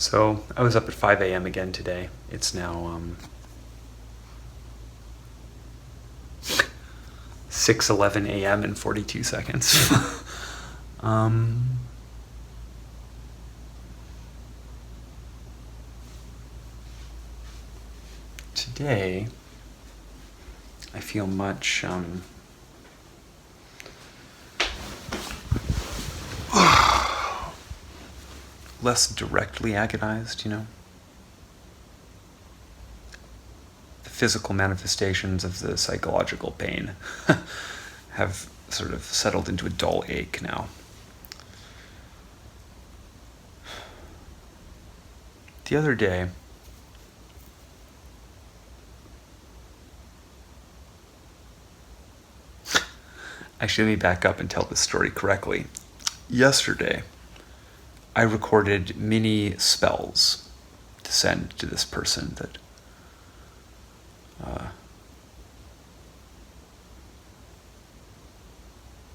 So I was up at 5 a.m. again today. It's now 6:11 a.m. and 42 seconds. Today, I feel much less directly agonized, The physical manifestations of the psychological pain have sort of settled into a dull ache now. The other day, actually, let me back up and tell this story correctly. Yesterday, I recorded mini spells to send to this person that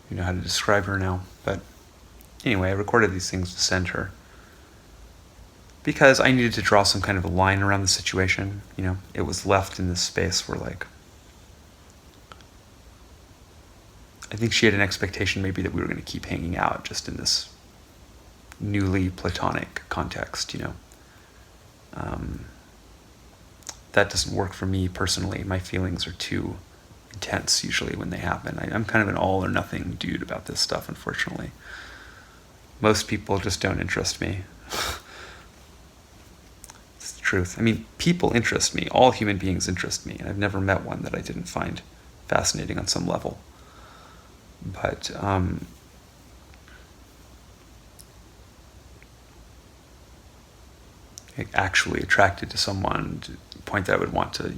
you know how to describe her now. But anyway, I recorded these things to send her because I needed to draw some kind of a line around the situation. It was left in this space where, I think she had an expectation maybe that we were going to keep hanging out just in this newly platonic context, That doesn't work for me personally. My feelings are too intense usually when they happen. I'm kind of an all or nothing dude about this stuff, unfortunately. Most people just don't interest me. It's the truth. I mean, people interest me. All human beings interest me. And I've never met one that I didn't find fascinating on some level. But actually attracted to someone to the point that I would want to,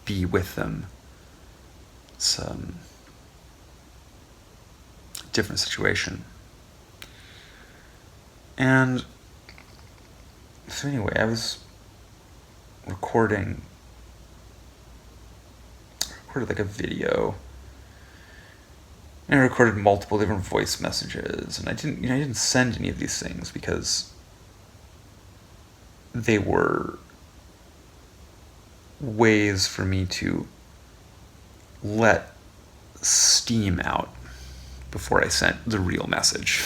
be with them. It's a different situation. And so anyway, I was recorded like a video, and I recorded multiple different voice messages, and I didn't send any of these things because they were ways for me to let steam out before I sent the real message.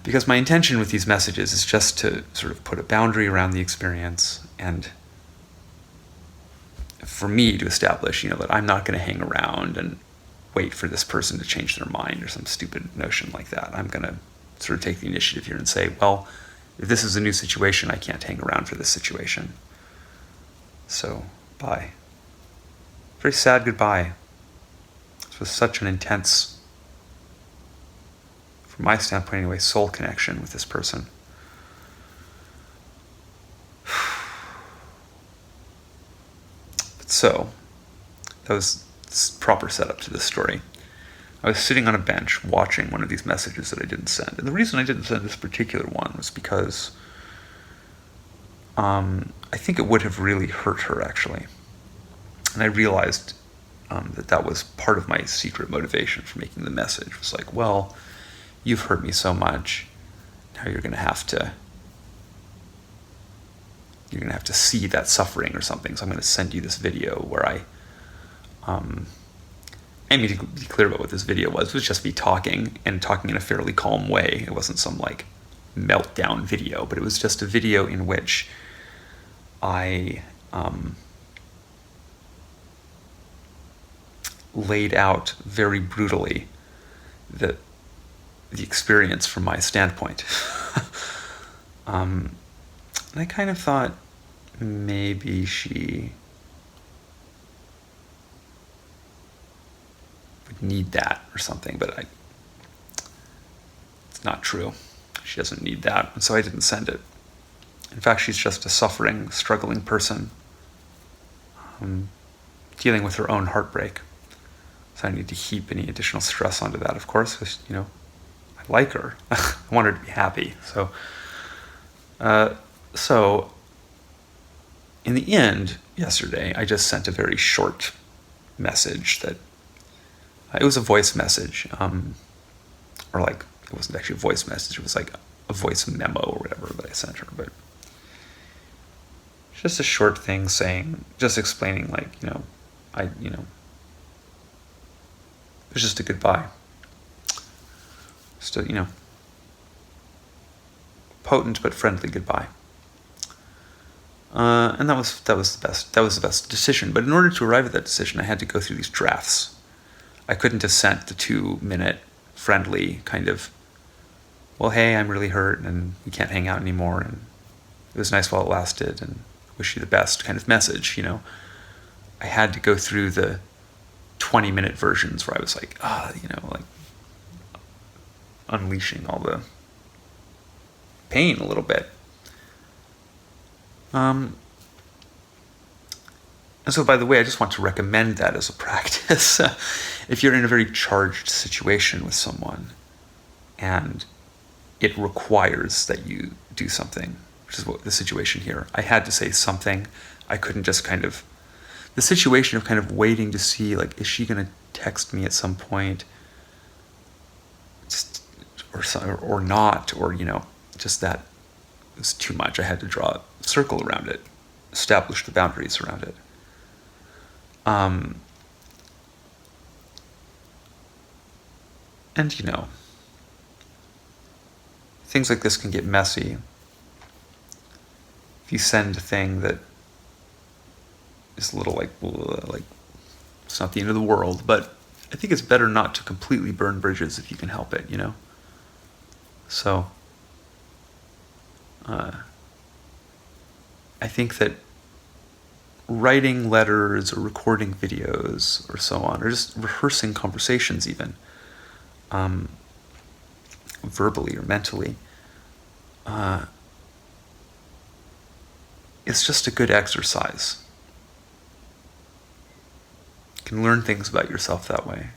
Because my intention with these messages is just to sort of put a boundary around the experience, and for me to establish, that I'm not going to hang around and wait for this person to change their mind or some stupid notion like that. I'm going to sort of take the initiative here and say, well, if this is a new situation, I can't hang around for this situation. So, bye. Very sad goodbye. This was such an intense, from my standpoint anyway, soul connection with this person. But so, that was proper setup to this story. I was sitting on a bench watching one of these messages that I didn't send. And the reason I didn't send this particular one was because I think it would have really hurt her, actually. And I realized that was part of my secret motivation for making the message. It was like, well, you've hurt me so much. Now you're going to have to see that suffering or something. So I'm going to send you this video where I need to be clear about what this video was. It was just me talking in a fairly calm way. It wasn't some meltdown video, but it was just a video in which I laid out very brutally the experience from my standpoint. And I kind of thought maybe she would need that or something, but it's not true. She doesn't need that, and so I didn't send it. In fact, she's just a suffering, struggling person dealing with her own heartbreak. So I need to heap any additional stress onto that, of course, because, I like her. I want her to be happy. So in the end, yesterday, I just sent a very short message that it was a voice message, it wasn't actually a voice message. It was like a voice memo or whatever that I sent her, but just a short thing just explaining, like, it was just a goodbye. Just a, potent but friendly goodbye. And that was the best decision. But in order to arrive at that decision, I had to go through these drafts. I couldn't have sent the 2-minute friendly kind of, well, hey, I'm really hurt and we can't hang out anymore, and it was nice while it lasted, and wish you the best kind of message. I had to go through the 20-minute versions where I was like, like unleashing all the pain a little bit. And so, by the way, I just want to recommend that as a practice. If you're in a very charged situation with someone and it requires that you do something, which is what the situation here. I had to say something. I couldn't just the situation of kind of waiting to see, like, is she going to text me at some point? Or not, or, just that was too much. I had to draw a circle around it, establish the boundaries around it. And, things like this can get messy. If you send a thing that is a little like it's not the end of the world, but I think it's better not to completely burn bridges if you can help it, So, I think that writing letters or recording videos or so on, or just rehearsing conversations even, verbally or mentally, it's just a good exercise. You can learn things about yourself that way.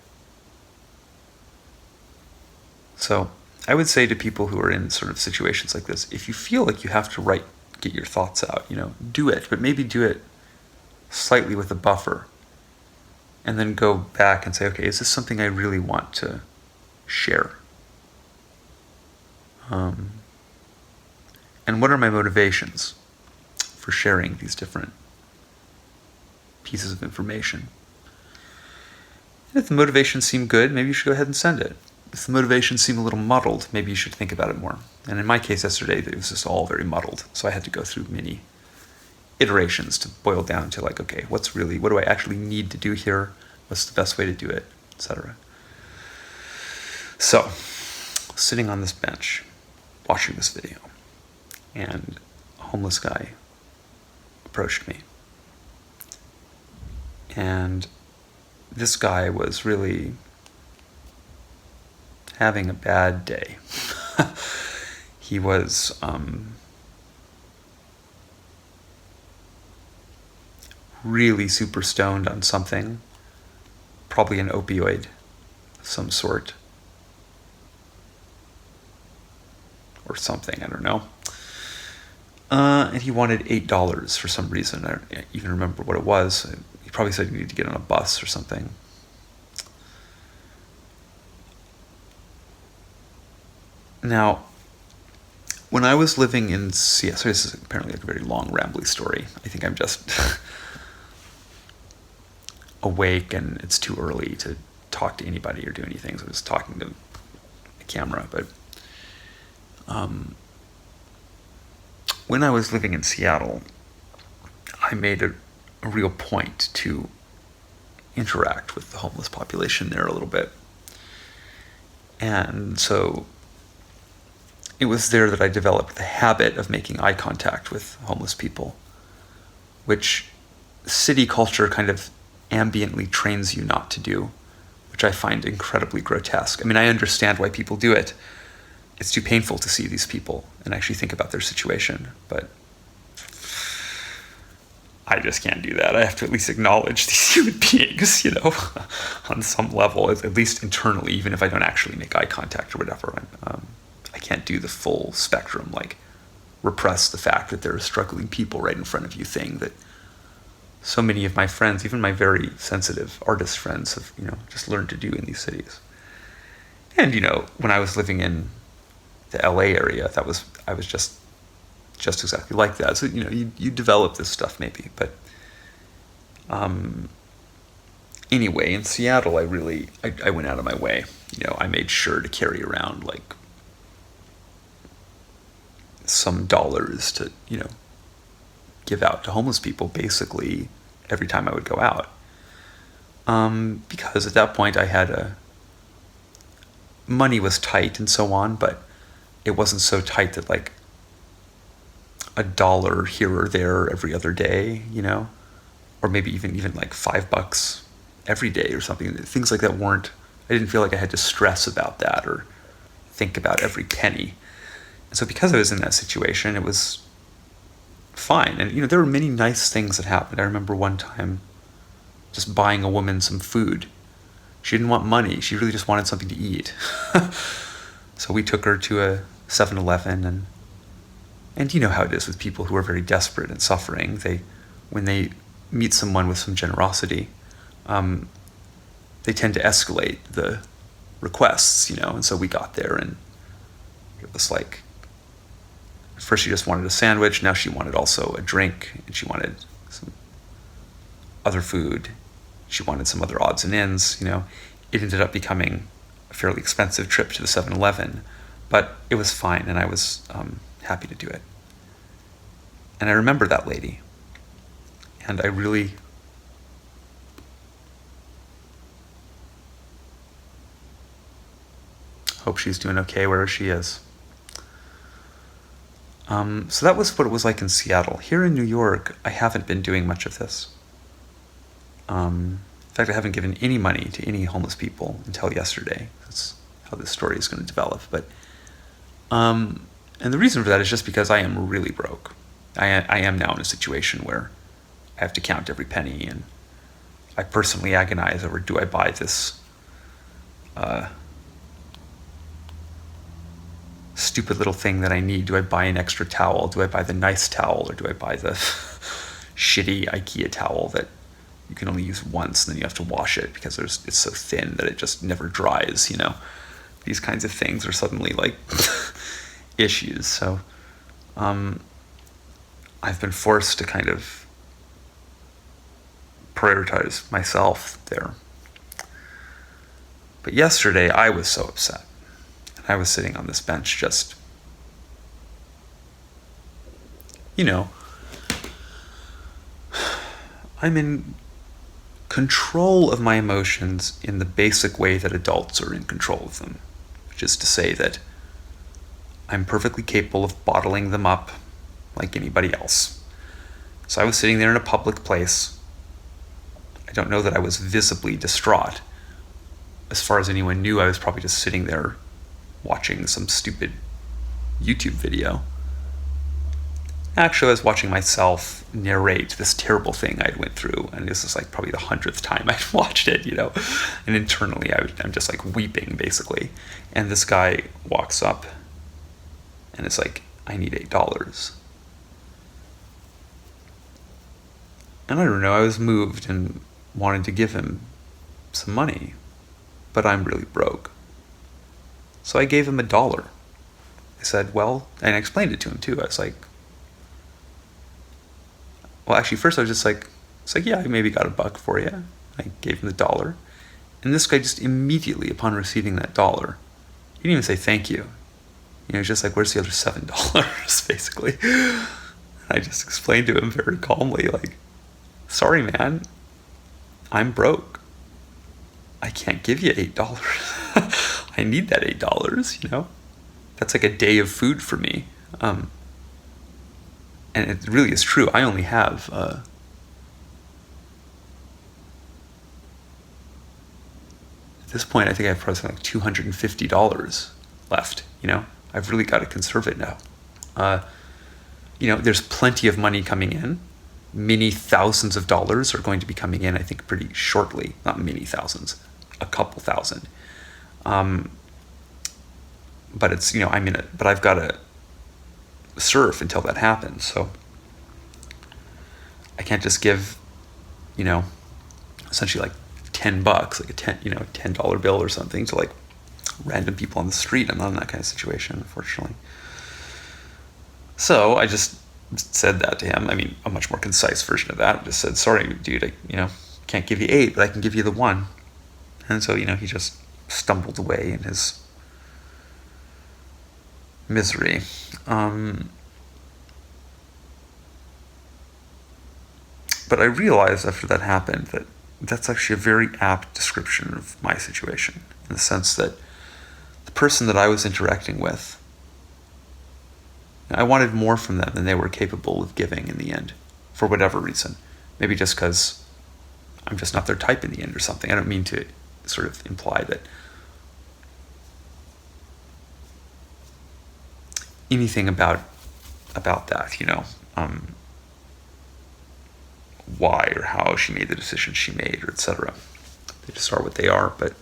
So I would say to people who are in sort of situations like this, if you feel like you have to get your thoughts out, do it, but maybe do it slightly with a buffer, and then go back and say, okay, is this something I really want to share? And what are my motivations for sharing these different pieces of information? And if the motivations seem good, maybe you should go ahead and send it. If the motivations seem a little muddled, maybe you should think about it more. And in my case yesterday, it was just all very muddled. So I had to go through many iterations to boil down to, like, okay, what do I actually need to do here? What's the best way to do it, etc. So, sitting on this bench, watching this video, and a homeless guy approached me. And this guy was really having a bad day. He was really super stoned on something, probably an opioid of some sort, or something, I don't know. And he wanted $8 for some reason. I don't even remember what it was. He probably said he needed to get on a bus or something. Now, when I was living in Seattle, so this is apparently like a very long, rambly story. I think I'm just awake and it's too early to talk to anybody or do anything, so I'm just talking to the camera. But when I was living in Seattle, I made a real point to interact with the homeless population there a little bit. And so it was there that I developed the habit of making eye contact with homeless people, which city culture kind of ambiently trains you not to do, which I find incredibly grotesque. I mean, I understand why people do it. It's too painful to see these people and actually think about their situation, but I just can't do that. I have to at least acknowledge these human beings, on some level, at least internally, even if I don't actually make eye contact or whatever. I can't do the full spectrum, like repress the fact that there are struggling people right in front of you thing that so many of my friends, even my very sensitive artist friends, have, just learned to do in these cities. And, when I was living in the LA area, I was just exactly like that. So, you develop this stuff maybe, but anyway, in Seattle, I went out of my way. I made sure to carry around like some dollars to, give out to homeless people basically every time I would go out. Because at that point I had money was tight and so on, but it wasn't so tight that like $1 here or there every other day, or maybe even like $5 every day or something. Things like that I didn't feel like I had to stress about that or think about every penny. And so because I was in that situation, it was fine. And, there were many nice things that happened. I remember one time just buying a woman some food. She didn't want money. She really just wanted something to eat. So we took her to a 7-Eleven, and you know how it is with people who are very desperate and suffering. When they meet someone with some generosity, they tend to escalate the requests, and so we got there, and it was like, first she just wanted a sandwich, now she wanted also a drink, and she wanted some other food, she wanted some other odds and ends. It ended up becoming a fairly expensive trip to the 7-Eleven, but it was fine, and I was happy to do it. And I remember that lady, and I really hope she's doing okay wherever she is. So that was what it was like in Seattle. Here in New York, I haven't been doing much of this. In fact, I haven't given any money to any homeless people until yesterday. That's how this story is going to develop. But and the reason for that is just because I am really broke. I am now in a situation where I have to count every penny, and I personally agonize over, do I buy this stupid little thing that I need? Do I buy an extra towel? Do I buy the nice towel, or do I buy the shitty IKEA towel that you can only use once and then you have to wash it because it's so thin that it just never dries? These kinds of things are suddenly like issues. So I've been forced to kind of prioritize myself there. But yesterday I was so upset. I was sitting on this bench just, I'm in control of my emotions in the basic way that adults are in control of them, which is to say that I'm perfectly capable of bottling them up like anybody else. So I was sitting there in a public place. I don't know that I was visibly distraught. As far as anyone knew, I was probably just sitting there watching some stupid YouTube video. Actually, I was watching myself narrate this terrible thing I went through, and this is like probably the 100th time I'd watched it, and internally I'm just like weeping basically. And this guy walks up and it's like, I need $8. And I don't know, I was moved and wanted to give him some money, but I'm really broke. So I gave him $1. I said, well, and I explained it to him too. I was like, well, actually, first I was just like, it's like, yeah, I maybe got $1 for you. I gave him the $1. And this guy just immediately, upon receiving that $1, he didn't even say thank you. He's just like, where's the other $7, basically? And I just explained to him very calmly, like, sorry, man, I'm broke. I can't give you $8. I need that $8, That's like a day of food for me. And it really is true. I only have at this point, I think I have probably like $250 left. I've really got to conserve it now. There's plenty of money coming in. Many thousands of dollars are going to be coming in, I think, pretty shortly. Not many thousands, a couple thousand. But it's, I'm in it, but I've got to surf until that happens. So I can't just give, essentially like $10, like a $10 bill or something to like random people on the street. I'm not in that kind of situation, unfortunately. So I just said that to him. I mean, a much more concise version of that. I just said, sorry, dude, I can't give you 8, but I can give you the 1. And so, he just stumbled away in his misery. But I realized after that happened that that's actually a very apt description of my situation, in the sense that the person that I was interacting with, I wanted more from them than they were capable of giving in the end, for whatever reason. Maybe just because I'm just not their type in the end or something. I don't mean to sort of imply that anything about that, why or how she made the decisions she made, or etc. They just are what they are. But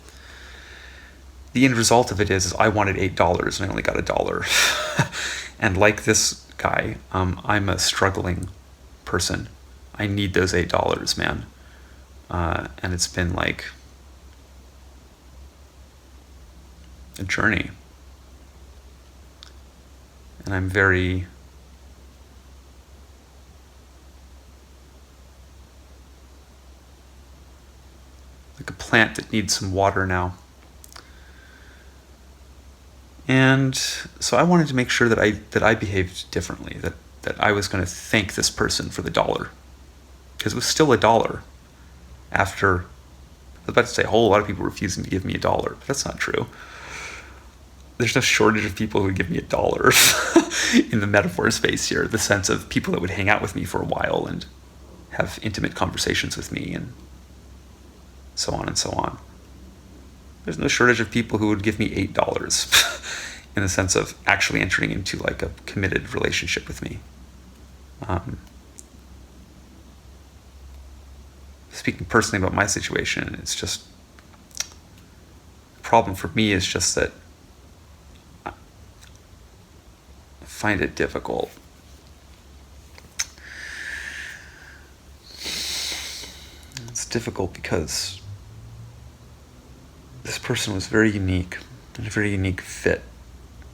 the end result of it is I wanted $8 and I only got $1. And like this guy, I'm a struggling person. I need those $8, man. And it's been like a journey. And I'm very like a plant that needs some water now. And so I wanted to make sure that I behaved differently, that I was going to thank this person for the $1. Because it was still $1 after, I was about to say a whole lot of people refusing to give me $1, but that's not true. There's no shortage of people who would give me $1 in the metaphor space here, the sense of people that would hang out with me for a while and have intimate conversations with me and so on and so on. There's no shortage of people who would give me $8 in the sense of actually entering into like a committed relationship with me. Speaking personally about my situation, it's just, the problem for me is just that I find it difficult. It's difficult because this person was very unique and a very unique fit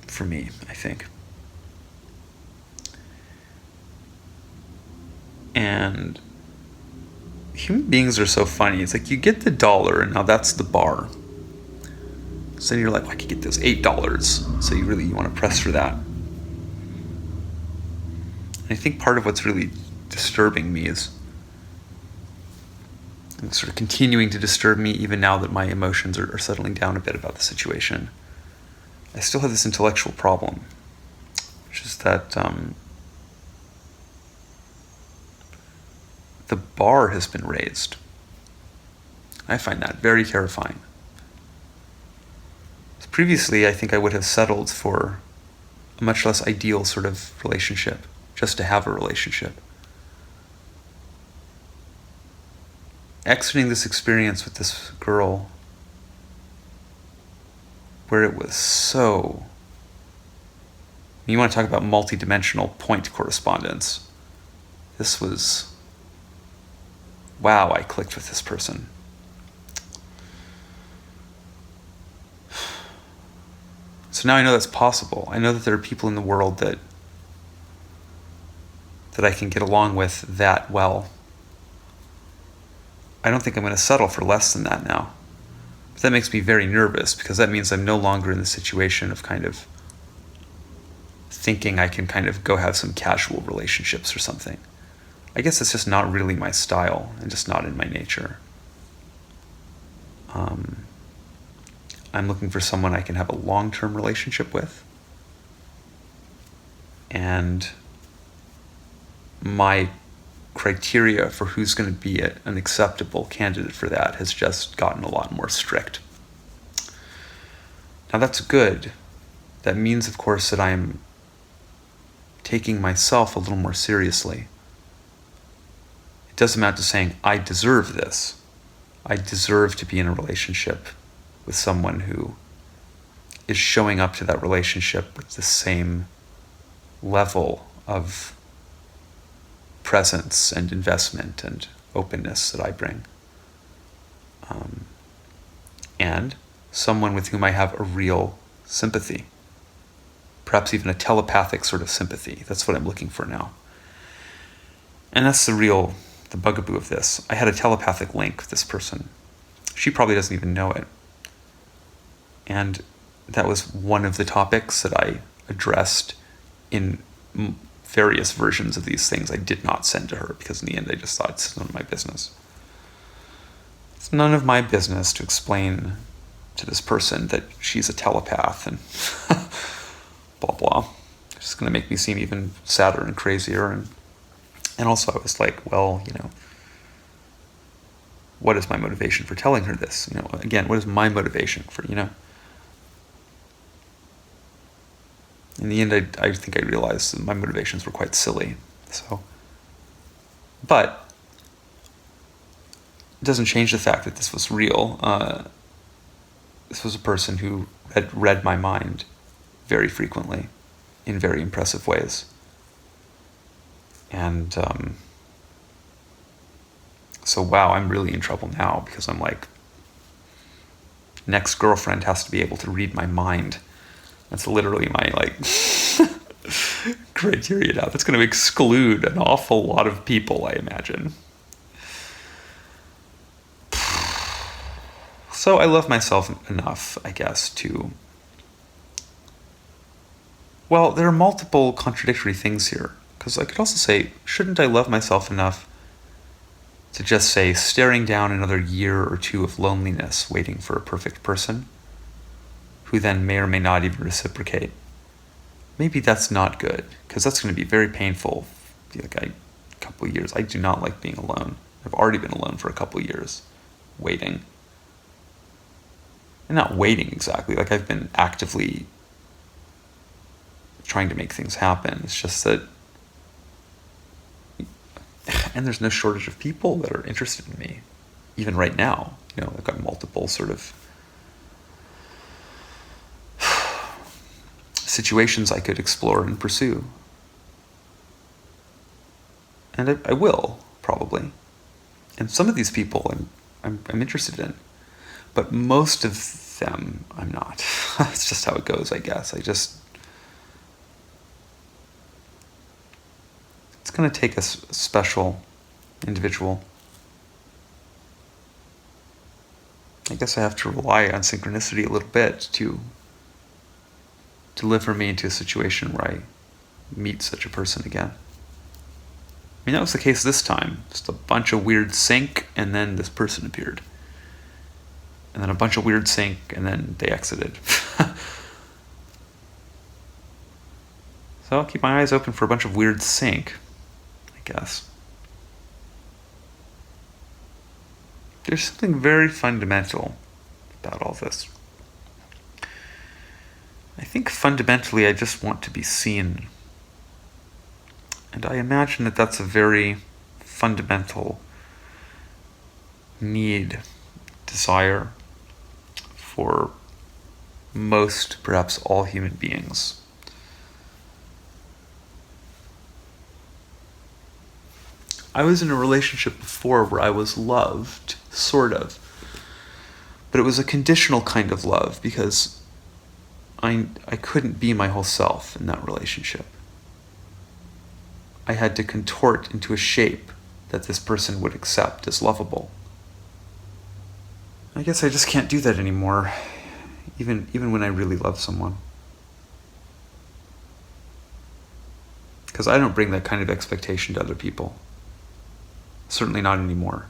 for me, I think. And human beings are so funny. It's like you get the $1 and now that's the bar. So then you're like, well, I could get those $8. So you want to press for that. And I think part of what's really disturbing me is, and sort of continuing to disturb me even now that my emotions are settling down a bit about the situation, I still have this intellectual problem, which is that the bar has been raised. I find that very terrifying. Previously, I think I would have settled for a much less ideal sort of relationship, just to have a relationship. Exiting this experience with this girl, where it was so, you want to talk about multi-dimensional point correspondence. This was, wow, I clicked with this person. So now I know that's possible. I know that there are people in the world that I can get along with that well. I don't think I'm going to settle for less than that now. But that makes me very nervous, because that means I'm no longer in the situation of kind of thinking I can kind of go have some casual relationships or something. I guess it's just not really my style and just not in my nature. I'm looking for someone I can have a long-term relationship with. And my criteria for who's going to be an acceptable candidate for that has just gotten a lot more strict. Now that's good. That means, of course, that I'm taking myself a little more seriously. It does amount to saying, I deserve this. I deserve to be in a relationship with someone who is showing up to that relationship with the same level of presence and investment and openness that I bring. And someone with whom I have a real sympathy. Perhaps even a telepathic sort of sympathy. That's what I'm looking for now. And that's the bugaboo of this. I had a telepathic link with this person. She probably doesn't even know it. And that was one of the topics that I addressed in various versions of these things. I did not send to her because in the end I just thought it's none of my business. It's none of my business to explain to this person that she's a telepath and blah blah. It's just going to make me seem even sadder and crazier. And also I was like, well, what is my motivation for telling her this? Again, what is my motivation for, In the end, I think I realized that my motivations were quite silly. But it doesn't change the fact that this was real. This was a person who had read my mind very frequently in very impressive ways. And so, wow, I'm really in trouble now because I'm like, next girlfriend has to be able to read my mind. That's literally my criteria now. That's going to exclude an awful lot of people, I imagine. So I love myself enough, I guess, to... Well, there are multiple contradictory things here. Because I could also say, shouldn't I love myself enough to just say, staring down another year or two of loneliness, waiting for a perfect person, who then may or may not even reciprocate? Maybe that's not good, because that's going to be very painful. A couple of years. I do not like being alone. I've already been alone for a couple of years, waiting. And not waiting exactly, I've been actively trying to make things happen. It's just that, and there's no shortage of people that are interested in me, even right now. I've got multiple sort of situations I could explore and pursue. And I will, probably. And some of these people I'm interested in. But most of them I'm not. It's just how it goes, I guess. It's going to take a special individual. I guess I have to rely on synchronicity a little bit to deliver me into a situation where I meet such a person again. That was the case this time. Just a bunch of weird sync, and then this person appeared. And then a bunch of weird sync, and then they exited. So I'll keep my eyes open for a bunch of weird sync, I guess. There's something very fundamental about all this. I think fundamentally I just want to be seen. And I imagine that that's a very fundamental need, desire for most, perhaps all human beings. I was in a relationship before where I was loved, sort of. But it was a conditional kind of love because I couldn't be my whole self in that relationship. I had to contort into a shape that this person would accept as lovable. I guess I just can't do that anymore, even when I really love someone. Because I don't bring that kind of expectation to other people. Certainly not anymore.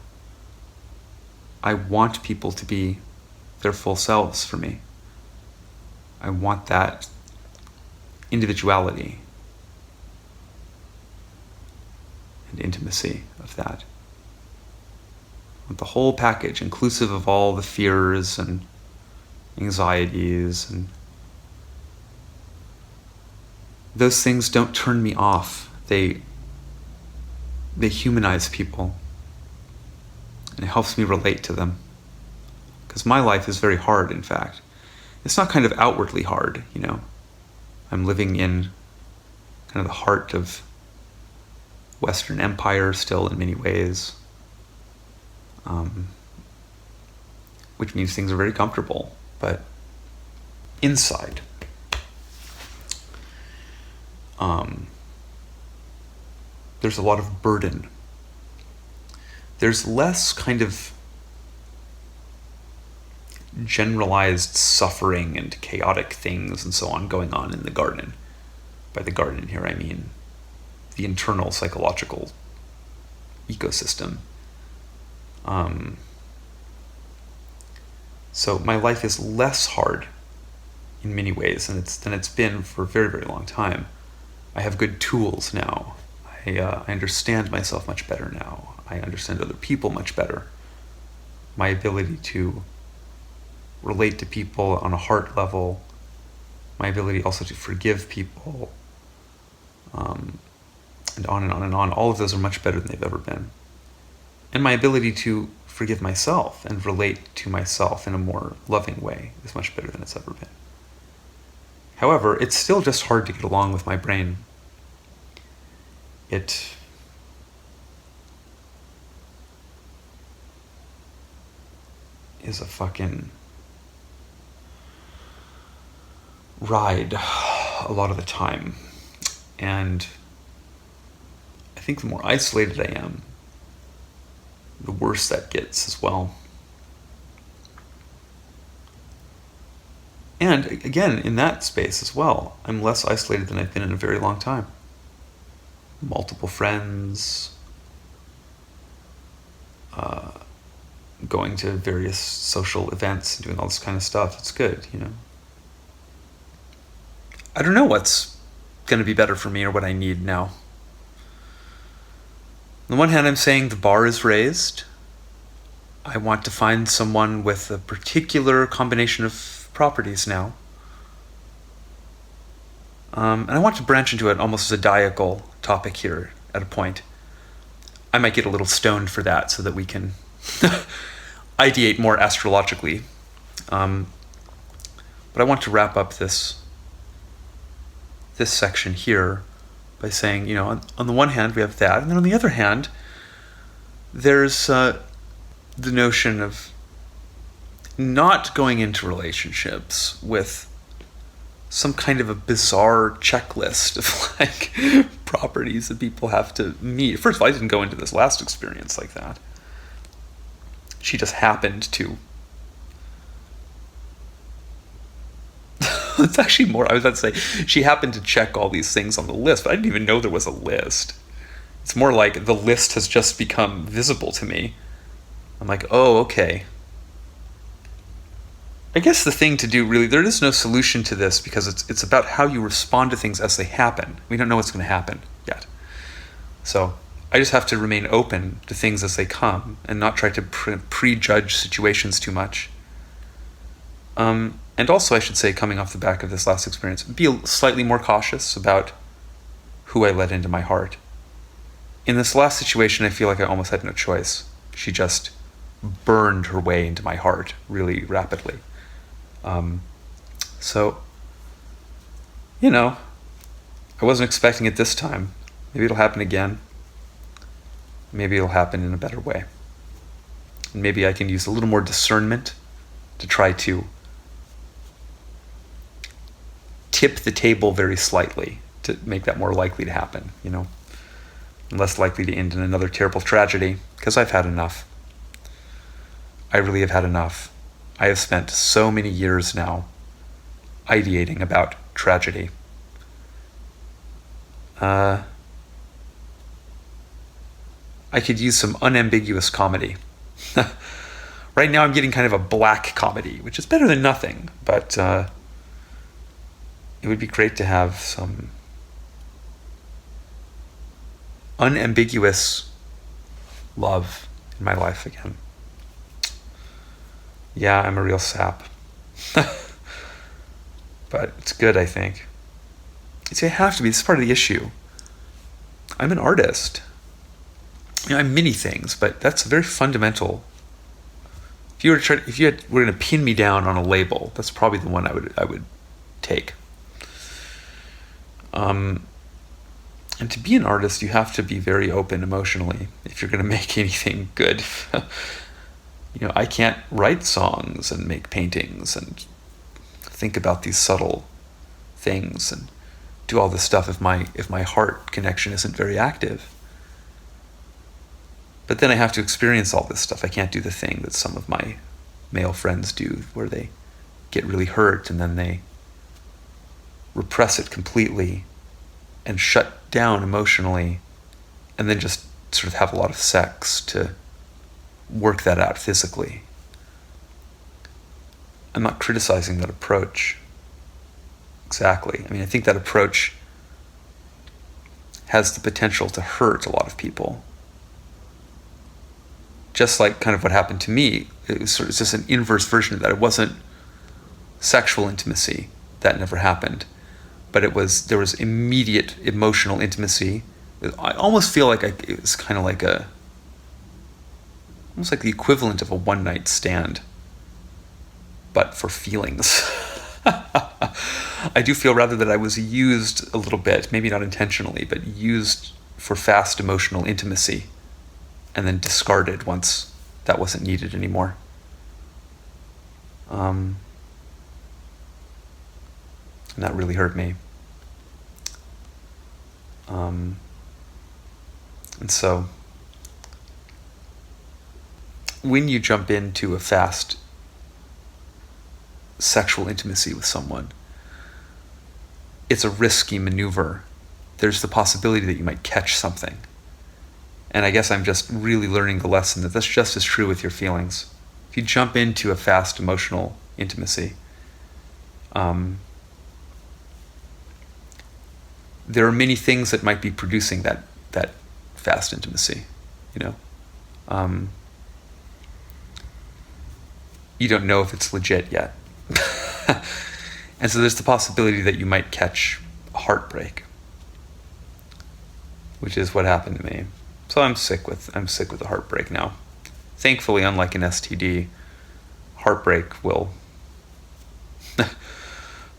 I want people to be their full selves for me. I want that individuality and intimacy of that. I want the whole package, inclusive of all the fears and anxieties, and those things don't turn me off. They humanize people, and it helps me relate to them. Because my life is very hard, in fact. It's not kind of outwardly hard, I'm living in kind of the heart of Western Empire still in many ways, which means things are very comfortable. But inside, there's a lot of burden. There's less kind of generalized suffering and chaotic things and so on going on in the garden. By the garden here, I mean the internal psychological ecosystem. So my life is less hard in many ways than it's been for a very, very long time. I have good tools now. I understand myself much better now. I understand other people much better. My ability to relate to people on a heart level, my ability also to forgive people, and on and on and on. All of those are much better than they've ever been. And my ability to forgive myself and relate to myself in a more loving way is much better than it's ever been. However, it's still just hard to get along with my brain. It is a fucking ride a lot of the time. And I think the more isolated I am, the worse that gets as well. And again, in that space as well, I'm less isolated than I've been in a very long time. Multiple friends, going to various social events, doing all this kind of stuff. It's good, you know. I don't know what's going to be better for me or what I need now. On the one hand, I'm saying the bar is raised. I want to find someone with a particular combination of properties now. And I want to branch into it almost as a diacal topic here at a point. I might get a little stoned for that so that we can ideate more astrologically. But I want to wrap up this section here by saying, you know, on the one hand we have that, and then on the other hand, there's the notion of not going into relationships with some kind of a bizarre checklist of like properties that people have to meet. First of all, I didn't go into this last experience like that. She just happened to. It's actually more, I was about to say, she happened to check all these things on the list, but I didn't even know there was a list. It's more like the list has just become visible to me. I'm like, oh, okay. I guess the thing to do, really, there is no solution to this because it's about how you respond to things as they happen. We don't know what's going to happen yet. So I just have to remain open to things as they come and not try to prejudge situations too much. And also, I should say, coming off the back of this last experience, be slightly more cautious about who I let into my heart. In this last situation, I feel like I almost had no choice. She just burned her way into my heart really rapidly. So, you know, I wasn't expecting it this time. Maybe it'll happen again. Maybe it'll happen in a better way. And maybe I can use a little more discernment to try to tip the table very slightly to make that more likely to happen, you know, and less likely to end in another terrible tragedy, because I've had enough. I really have had enough. I have spent so many years now ideating about tragedy. I could use some unambiguous comedy. Right now I'm getting kind of a black comedy, which is better than nothing, but it would be great to have some unambiguous love in my life again. Yeah, I'm a real sap. But it's good, I think. See, I have to be. This is part of the issue. I'm an artist. You know, I'm many things, but that's very fundamental. If you were going to pin me down on a label, that's probably the one I would take. And to be an artist, you have to be very open emotionally if you're going to make anything good. I can't write songs and make paintings and think about these subtle things and do all this stuff if my heart connection isn't very active. But then I have to experience all this stuff. I can't do the thing that some of my male friends do, where they get really hurt and then they repress it completely and shut down emotionally, and then just sort of have a lot of sex to work that out physically. I'm not criticizing that approach exactly. I mean, I think that approach has the potential to hurt a lot of people. Just like kind of what happened to me, it was just an inverse version of that. It wasn't sexual intimacy, that never happened, but there was immediate emotional intimacy. I almost feel like it was kind of like almost like the equivalent of a one-night stand, but for feelings. I do feel rather that I was used a little bit, maybe not intentionally, but used for fast emotional intimacy, and then discarded once that wasn't needed anymore. And that really hurt me. And so, when you jump into a fast sexual intimacy with someone, it's a risky maneuver. There's the possibility that you might catch something. And I guess I'm just really learning the lesson that that's just as true with your feelings. If you jump into a fast emotional intimacy, there are many things that might be producing that fast intimacy, You don't know if it's legit yet. And so there's the possibility that you might catch a heartbreak, which is what happened to me. So I'm sick with the heartbreak now. Thankfully, unlike an STD, heartbreak will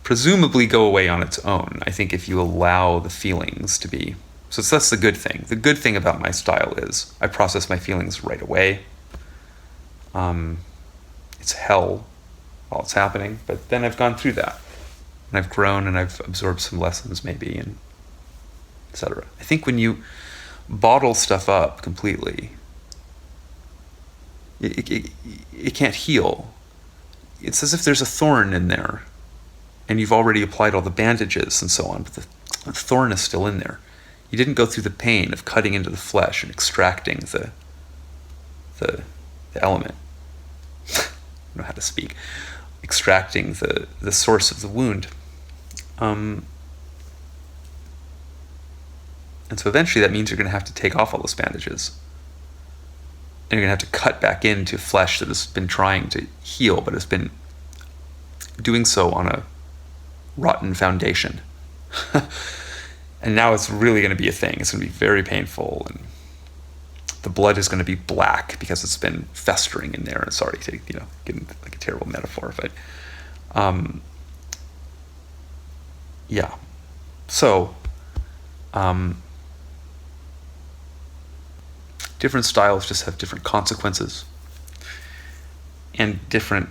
presumably go away on its own. I think if you allow the feelings to be. So that's the good thing. The good thing about my style is I process my feelings right away. It's hell while it's happening, but then I've gone through that. And I've grown and I've absorbed some lessons maybe, and etc. I think when you bottle stuff up completely, it can't heal. It's as if there's a thorn in there, and you've already applied all the bandages and so on, but the thorn is still in there. You didn't go through the pain of cutting into the flesh and extracting the element. I don't know how to speak. Extracting the source of the wound. And so eventually that means you're going to have to take off all those bandages. And you're going to have to cut back into flesh that has been trying to heal, but has been doing so on a rotten foundation. And now it's really going to be a thing. It's going to be very painful, and the blood is going to be black because it's been festering in there. And sorry to get like a terrible metaphor, but yeah. So different styles just have different consequences and different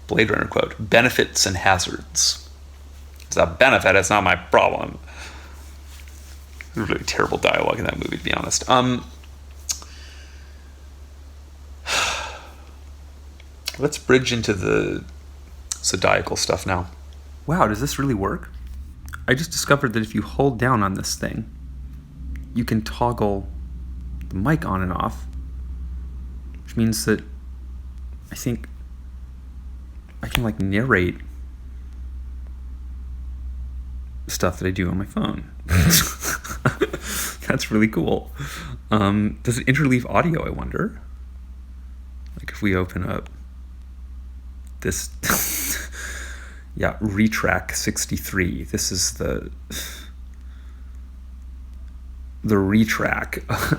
Blade Runner quote, benefits and hazards. It's a benefit, it's not my problem. Really terrible dialogue in that movie, to be honest. Let's bridge into the zodiacal stuff now. Wow, does this really work? I just discovered that if you hold down on this thing, you can toggle the mic on and off, which means that I think I can narrate stuff that I do on my phone. That's really cool. Does it interleave audio, I wonder? If we open up this yeah, Retrack 63. This is the retrack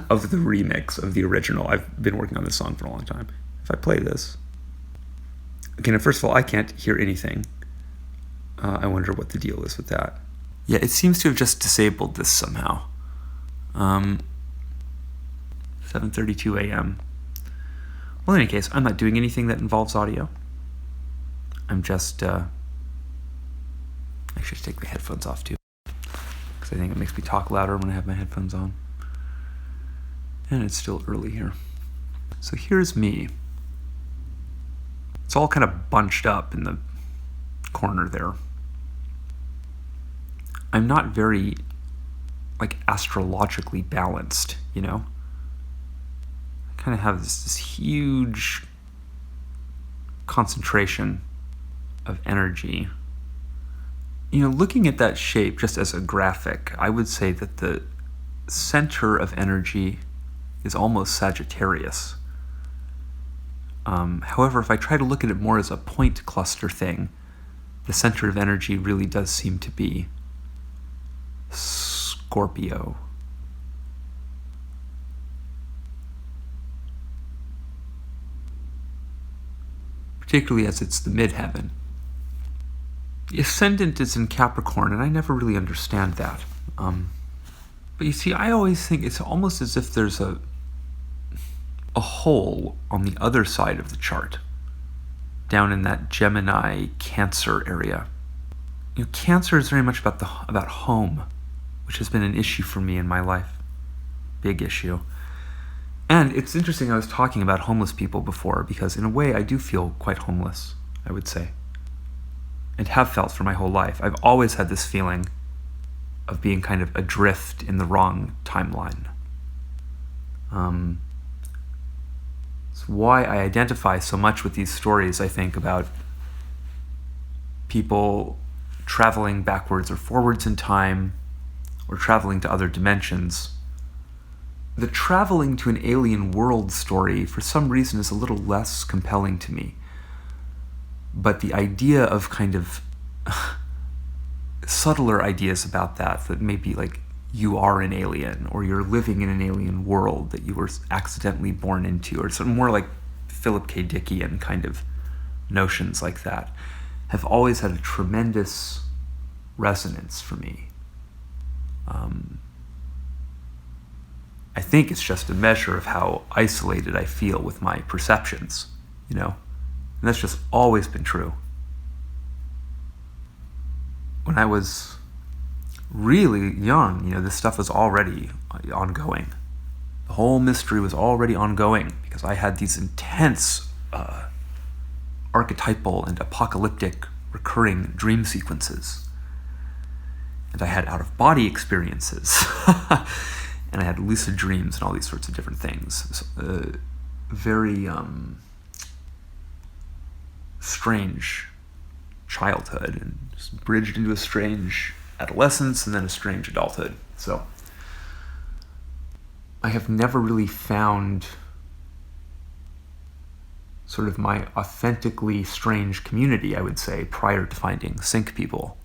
of the remix of the original. I've been working on this song for a long time. If I play this, okay, now first of all, I can't hear anything. I wonder what the deal is with that. Yeah, it seems to have just disabled this somehow. 7:32 a.m. Well, in any case, I'm not doing anything that involves audio. I'm just, I should take the headphones off too, because I think it makes me talk louder when I have my headphones on. And it's still early here. So here's me. It's all kind of bunched up in the corner there. I'm not very, astrologically balanced, you know? I kind of have this huge concentration of energy. You know, looking at that shape just as a graphic, I would say that the center of energy is almost Sagittarius. However, if I try to look at it more as a point cluster thing, the center of energy really does seem to be Scorpio. Particularly as it's the midheaven. The ascendant is in Capricorn, and I never really understand that. But you see, I always think it's almost as if there's a hole on the other side of the chart, down in that Gemini Cancer area. You know, Cancer is very much about home, which has been an issue for me in my life. Big issue. And it's interesting, I was talking about homeless people before, because in a way I do feel quite homeless, I would say. And have felt for my whole life. I've always had this feeling of being kind of adrift in the wrong timeline. It's why I identify so much with these stories, I think, about people traveling backwards or forwards in time, or traveling to other dimensions. The traveling to an alien world story, for some reason, is a little less compelling to me. But the idea of kind of subtler ideas about that maybe like you are an alien, or you're living in an alien world that you were accidentally born into, or some more like Philip K. Dickian kind of notions like that, have always had a tremendous resonance for me. I think it's just a measure of how isolated I feel with my perceptions, you know? And that's just always been true. When I was really young, you know, this stuff was already ongoing. The whole mystery was already ongoing because I had these intense archetypal and apocalyptic recurring dream sequences. And I had out-of-body experiences. And I had lucid dreams and all these sorts of different things. Very strange childhood, and just bridged into a strange adolescence and then a strange adulthood. So I have never really found sort of my authentically strange community, I would say, prior to finding Sync People.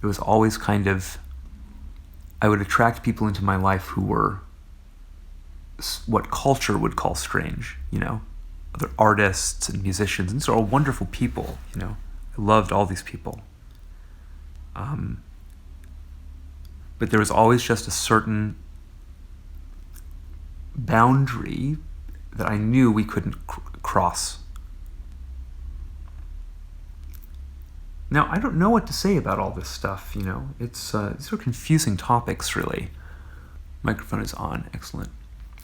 It was always kind of, I would attract people into my life who were what culture would call strange, you know? Other artists and musicians, and these are all wonderful people, you know? I loved all these people. But there was always just a certain boundary that I knew we couldn't cross. Now, I don't know what to say about all this stuff, you know? It's these are confusing topics, really. Microphone is on. Excellent.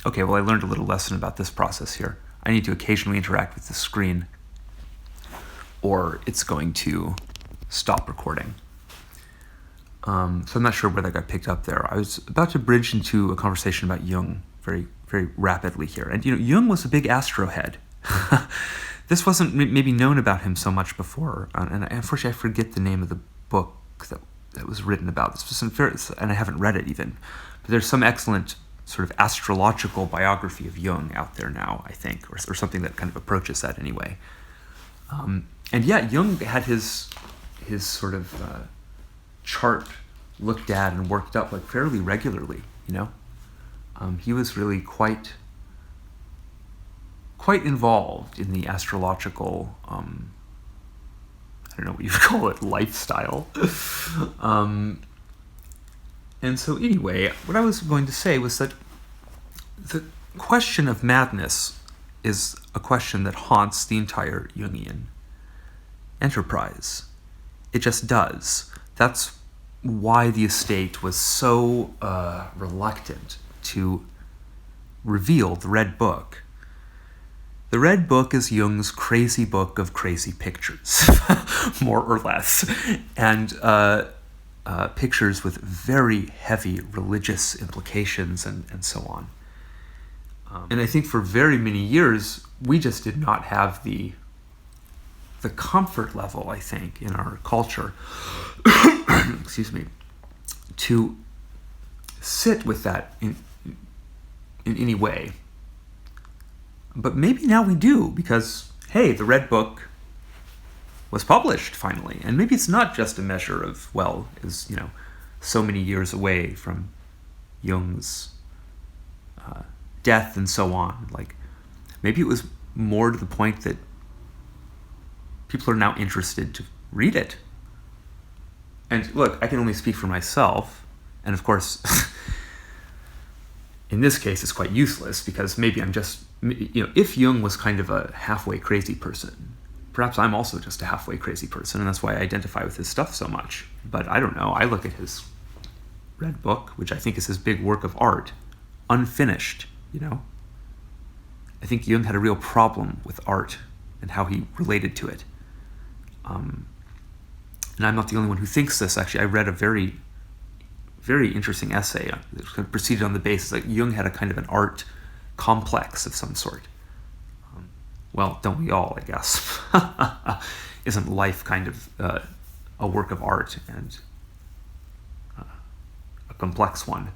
Okay, well, I learned a little lesson about this process here. I need to occasionally interact with the screen, or it's going to stop recording. So I'm not sure where that got picked up there. I was about to bridge into a conversation about Jung very, very rapidly here. And, you know, Jung was a big astro head. This wasn't maybe known about him so much before, and unfortunately I forget the name of the book that was written about this. And I haven't read it even. But there's some excellent sort of astrological biography of Jung out there now, I think, or something that kind of approaches that anyway. And yeah, Jung had his sort of chart looked at and worked up like fairly regularly, you know? He was really quite involved in the astrological, I don't know what you would call it, lifestyle. And so anyway, what I was going to say was that The question of madness is a question that haunts the entire Jungian enterprise. It just does. That's why the estate was so reluctant to reveal the Red Book. The Red Book is Jung's crazy book of crazy pictures, more or less, and pictures with very heavy religious implications and so on. And I think for very many years, we just did not have the comfort level, I think, in our culture, excuse me, to sit with that in any way. But maybe now we do, because, hey, the Red Book was published finally. And maybe it's not just a measure of, well, is, so many years away from Jung's death and so on. Like, maybe it was more to the point that people are now interested to read it. And look, I can only speak for myself. And of course, in this case, it's quite useless, because maybe I'm just, if Jung was kind of a halfway crazy person, perhaps I'm also just a halfway crazy person, and that's why I identify with his stuff so much. But I don't know. I look at his Red Book, which I think is his big work of art, unfinished, I think Jung had a real problem with art and how he related to it. And I'm not the only one who thinks this. Actually, I read a very, very interesting essay that kind of proceeded on the basis that Jung had a kind of an art complex of some sort. Well, don't we all, I guess? Isn't life kind of a work of art, and a complex one?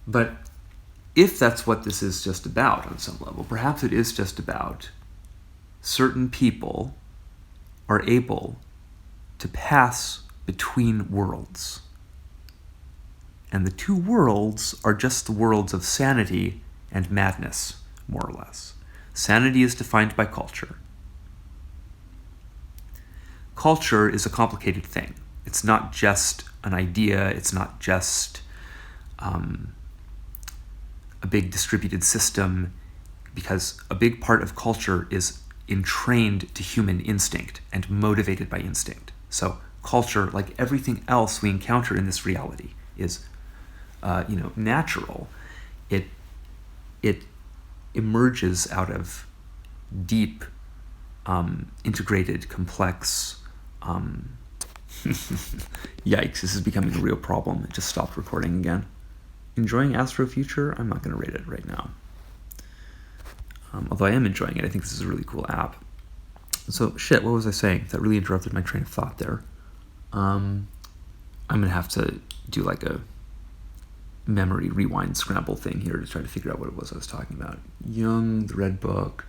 But if that's what this is just about on some level, perhaps it is just about certain people are able to pass between worlds. And the two worlds are just the worlds of sanity and madness, more or less. Sanity is defined by culture. Culture is a complicated thing. It's not just an idea. It's not just a big distributed system, because a big part of culture is entrained to human instinct and motivated by instinct. So culture, like everything else we encounter in this reality, is natural. It emerges out of deep, integrated, complex. Yikes! This is becoming a real problem. It just stopped recording again. Enjoying Astrofuture? I'm not going to rate it right now. Although I am enjoying it. I think this is a really cool app. So, what was I saying? That really interrupted my train of thought there. I'm going to have to do like a memory rewind scramble thing here to try to figure out what it was I was talking about. Jung, the Red Book,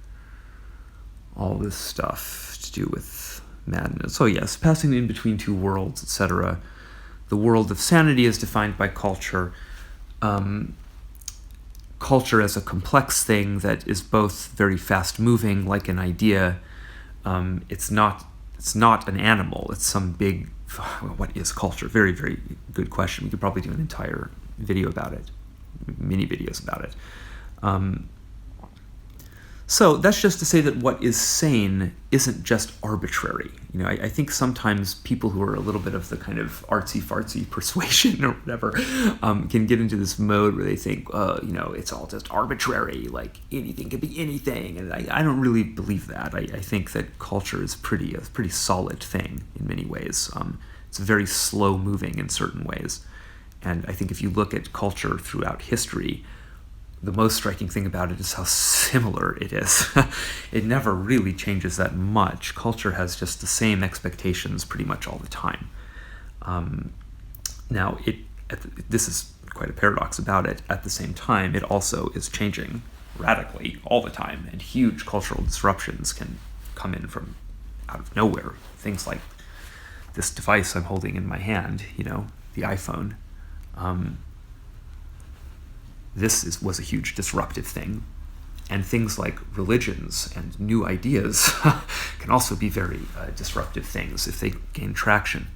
all this stuff to do with madness. So yes, passing in between two worlds, etc. The world of sanity is defined by culture. Culture as a complex thing that is both very fast-moving, like an idea. It's not an animal. It's some big. What is culture? Very, very good question. We could probably do an entire video about it, mini videos about it. So that's just to say that what is sane isn't just arbitrary. I think sometimes people who are a little bit of the kind of artsy-fartsy persuasion or whatever can get into this mode where they think, it's all just arbitrary, like anything can be anything. And I don't really believe that. I think that culture is a pretty solid thing in many ways. It's very slow-moving in certain ways. And I think if you look at culture throughout history, the most striking thing about it is how similar it is. It never really changes that much. Culture has just the same expectations pretty much all the time. Now, this is quite a paradox about it. At the same time, it also is changing radically all the time, and huge cultural disruptions can come in from out of nowhere. Things like this device I'm holding in my hand, the iPhone. This was a huge disruptive thing. And things like religions and new ideas can also be very disruptive things if they gain traction.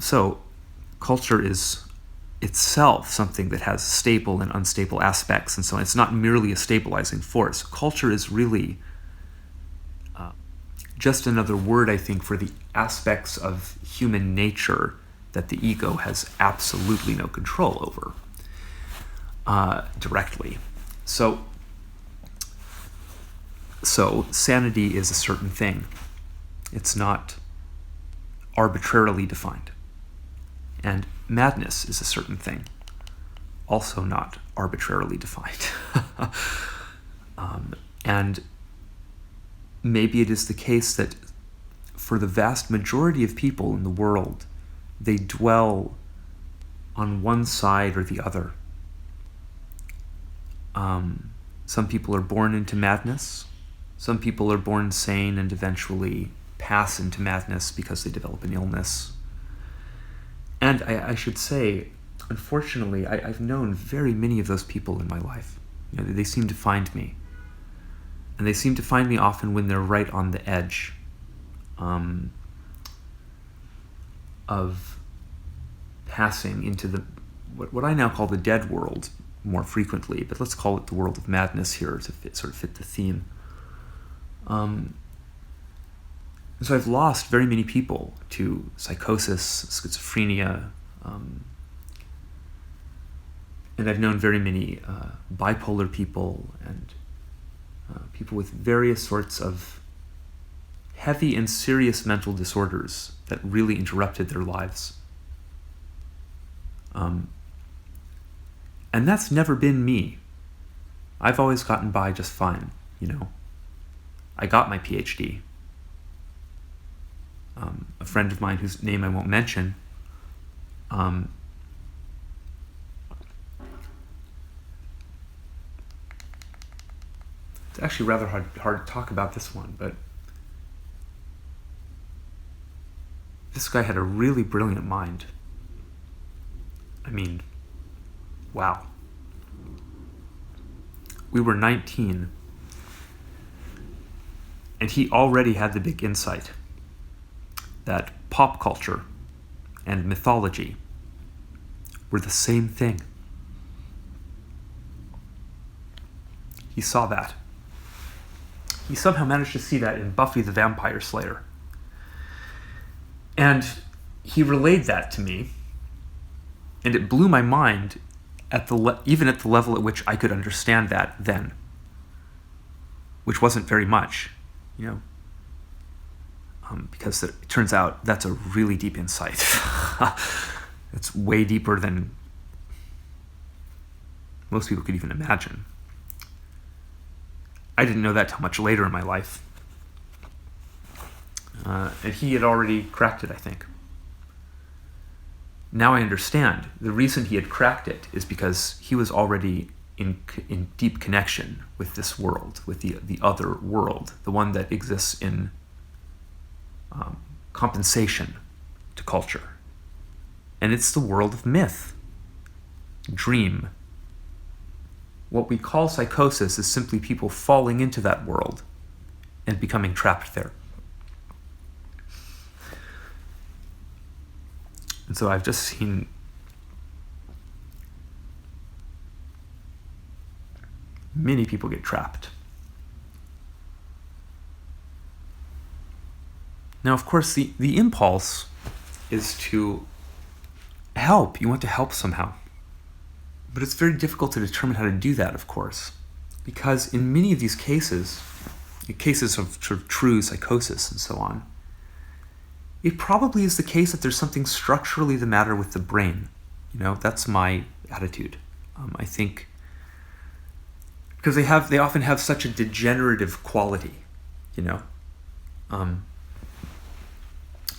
So culture is itself something that has stable and unstable aspects and so on. It's not merely a stabilizing force. Culture is really just another word, I think, for the aspects of human nature that the ego has absolutely no control over directly. So sanity is a certain thing. It's not arbitrarily defined. And madness is a certain thing, also not arbitrarily defined. And maybe it is the case that for the vast majority of people in the world, they dwell on one side or the other. Some people are born into madness. Some people are born sane and eventually pass into madness because they develop an illness. And I should say, unfortunately, I've known very many of those people in my life. They seem to find me. And they seem to find me often when they're right on the edge of passing into what I now call the dead world more frequently, but let's call it the world of madness here to fit the theme. So I've lost very many people to psychosis, schizophrenia, and I've known very many bipolar people and people with various sorts of heavy and serious mental disorders that really interrupted their lives. And that's never been me. I've always gotten by just fine, I got my PhD. A friend of mine whose name I won't mention, it's actually rather hard to talk about this one, but this guy had a really brilliant mind. I mean, wow. We were 19, and he already had the big insight that pop culture and mythology were the same thing. He saw that. He somehow managed to see that in Buffy the Vampire Slayer. And he relayed that to me, and it blew my mind even at the level at which I could understand that then, which wasn't very much, because it turns out that's a really deep insight. It's way deeper than most people could even imagine. I didn't know that till much later in my life. And he had already cracked it, I think. Now I understand. The reason he had cracked it is because he was already in deep connection with this world, with the other world, the one that exists in compensation to culture. And it's the world of myth, dream. What we call psychosis is simply people falling into that world and becoming trapped there. And so I've just seen many people get trapped. Now, of course, the impulse is to help. You want to help somehow. But it's very difficult to determine how to do that, of course, because in many of these cases of sort of true psychosis and so on, it probably is the case that there's something structurally the matter with the brain. That's my attitude. I think because they often have such a degenerative quality, and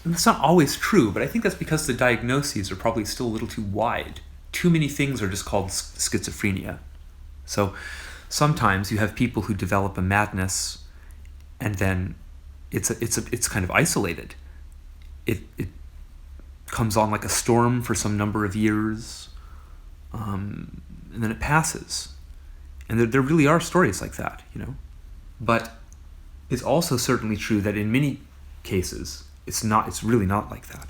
that's not always true, but I think that's because the diagnoses are probably still a little too wide. Too many things are just called schizophrenia. So sometimes you have people who develop a madness, and then it's kind of isolated. It comes on like a storm for some number of years, and then it passes. And there really are stories like that, But it's also certainly true that in many cases, it's really not like that.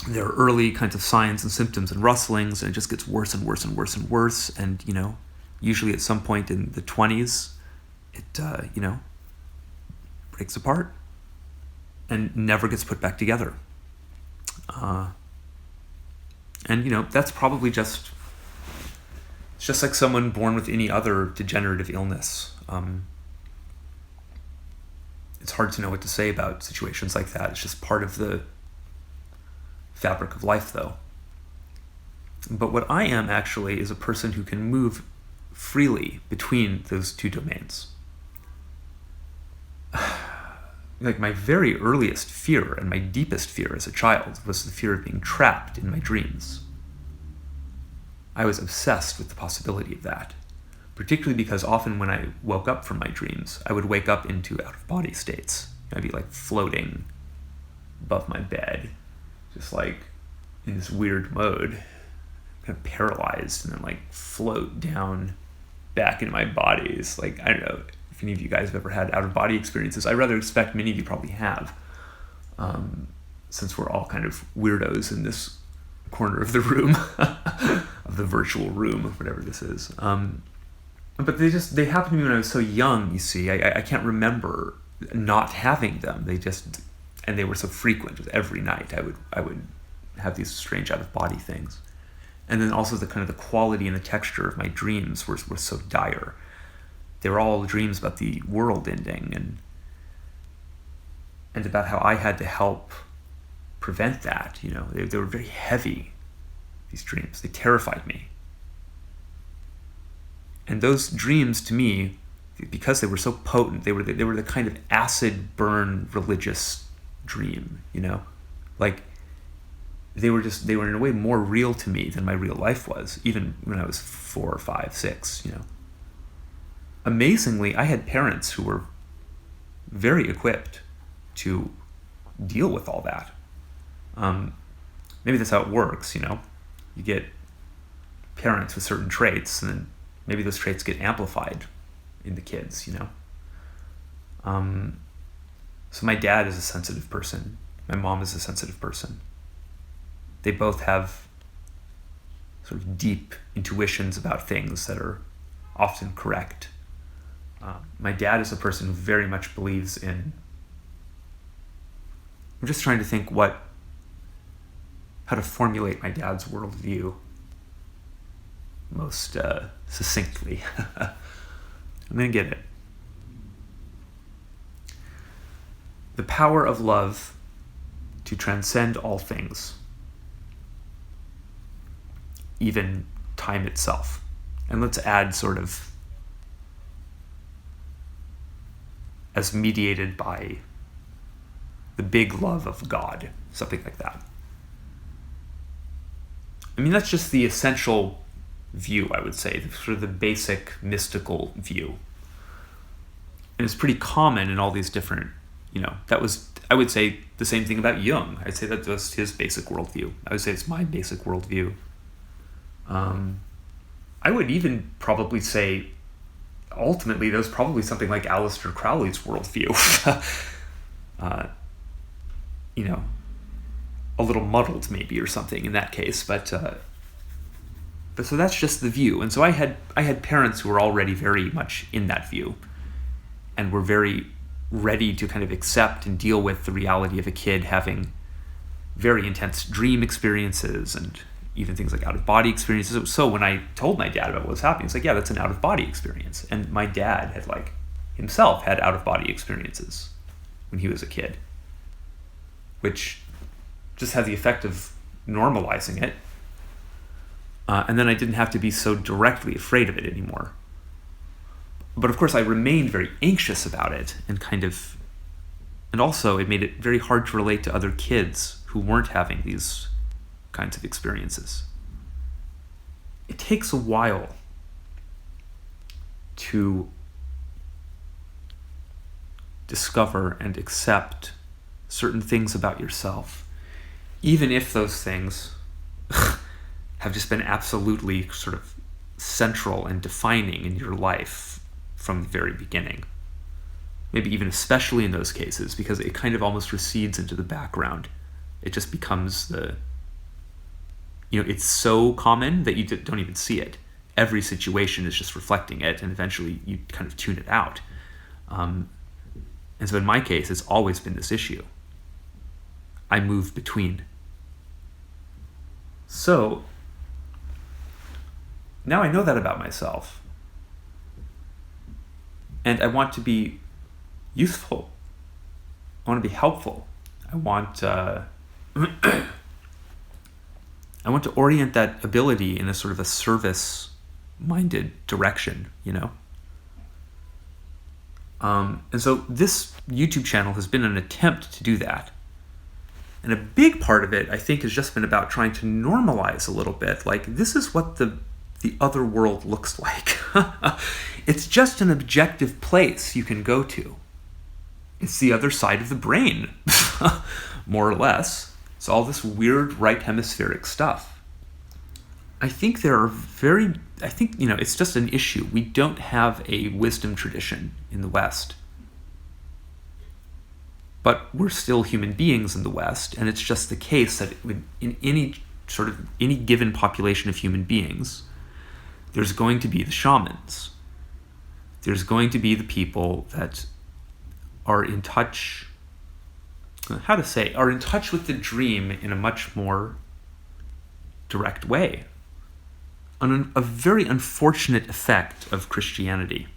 there are early kinds of signs and symptoms and rustlings, and it just gets worse and worse and worse and worse. And, usually at some point in the 20s, it, breaks apart and never gets put back together. And, that's probably it's just like someone born with any other degenerative illness. It's hard to know what to say about situations like that. It's just part of the fabric of life, though. But what I am actually is a person who can move freely between those two domains. Like my very earliest fear and my deepest fear as a child was the fear of being trapped in my dreams. I was obsessed with the possibility of that, particularly because often when I woke up from my dreams, I would wake up into out-of-body states. I'd be like floating above my bed, just like in this weird mode, kind of paralyzed, and then like float down back into my body. It's like, I don't know if any of you guys have ever had out-of-body experiences. I rather expect many of you probably have, since we're all kind of weirdos in this corner of the room, of the virtual room, whatever this is. But they happened to me when I was so young, you see. I can't remember not having them. And they were so frequent. With every night I would have these strange out-of-body things. And then also the quality and the texture of my dreams were so dire. They were all dreams about the world ending and about how I had to help prevent that. They were very heavy, these dreams. They terrified me. And those dreams, to me, because they were so potent, they were the kind of acid burn religious dream, like they were in a way more real to me than my real life was, even when I was 4 or 5, 6. Amazingly, I had parents who were very equipped to deal with all that. Maybe that's how it works. You get parents with certain traits, and then maybe those traits get amplified in the kids, So my dad is a sensitive person. My mom is a sensitive person. They both have sort of deep intuitions about things that are often correct. My dad is a person who very much believes in... I'm just trying to think how to formulate my dad's worldview most succinctly. I'm going to get it. The power of love to transcend all things, even time itself. And let's add sort of as mediated by the big love of God, something like that. I mean, that's just the essential view, I would say, sort of the basic mystical view. And it's pretty common in all these different, I would say the same thing about Jung. I'd say that was his basic worldview. I would say it's my basic worldview. I would even probably say, ultimately, that was probably something like Aleister Crowley's worldview. A little muddled maybe or something in that case, but so that's just the view. And so I had parents who were already very much in that view and were very ready to kind of accept and deal with the reality of a kid having very intense dream experiences and even things like out-of-body experiences. So when I told my dad about what was happening, it's like, yeah, that's an out-of-body experience. And my dad had himself had out-of-body experiences when he was a kid, which just had the effect of normalizing it. And then I didn't have to be so directly afraid of it anymore. But of course I remained very anxious about it and also it made it very hard to relate to other kids who weren't having these kinds of experiences. It takes a while to discover and accept certain things about yourself, even if those things have just been absolutely sort of central and defining in your life from the very beginning. Maybe even especially in those cases, because it kind of almost recedes into the background. It just becomes the it's so common that you don't even see it. Every situation is just reflecting it, and eventually you kind of tune it out. And so in my case, it's always been this issue. I move between. So now I know that about myself. And I want to be useful. I want to be helpful. I want I want to orient that ability in a sort of a service-minded direction, And so this YouTube channel has been an attempt to do that. And a big part of it, I think, has just been about trying to normalize a little bit. Like, this is what the other world looks like. It's just an objective place you can go to. It's the other side of the brain, more or less. It's all this weird right hemispheric stuff. I think it's just an issue. We don't have a wisdom tradition in the West. But we're still human beings in the West, and it's just the case that in any given population of human beings, there's going to be the shamans. There's going to be the people that are in touch with the dream in a much more direct way. A very unfortunate effect of Christianity.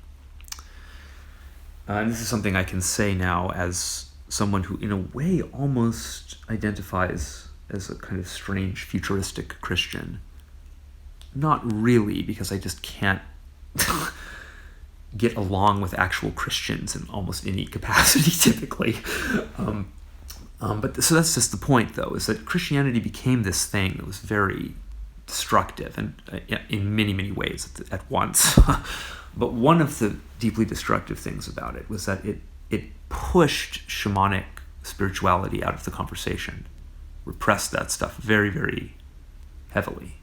And this is something I can say now as someone who, in a way, almost identifies as a kind of strange, futuristic Christian. Not really, because I just can't get along with actual Christians in almost any capacity, typically. So that's just the point, though, is that Christianity became this thing that was very destructive, and in many, many ways at once. But one of the deeply destructive things about it was that it pushed shamanic spirituality out of the conversation, repressed that stuff very, very heavily.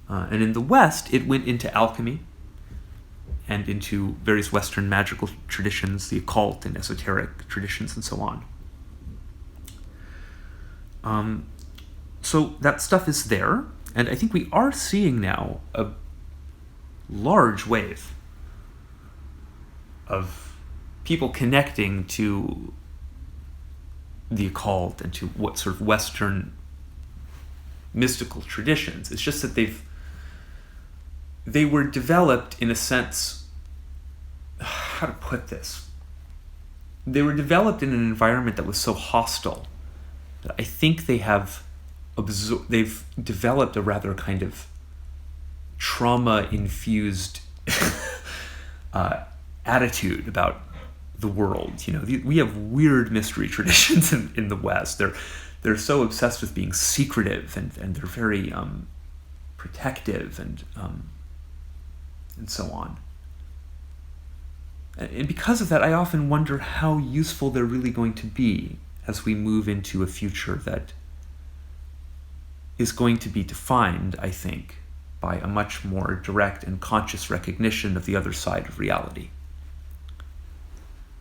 And in the West, it went into alchemy and into various Western magical traditions, the occult and esoteric traditions, and so on. So that stuff is there, and I think we are seeing now a large wave of people connecting to the occult and to what sort of Western mystical traditions. It's just that they were developed in a sense, how to put this? They were developed in an environment that was so hostile that I think they've developed a rather kind of trauma-infused attitude about the world. We have weird mystery traditions in the West. They're so obsessed with being secretive, and they're very protective and so on. And because of that, I often wonder how useful they're really going to be as we move into a future that is going to be defined, I think, by a much more direct and conscious recognition of the other side of reality.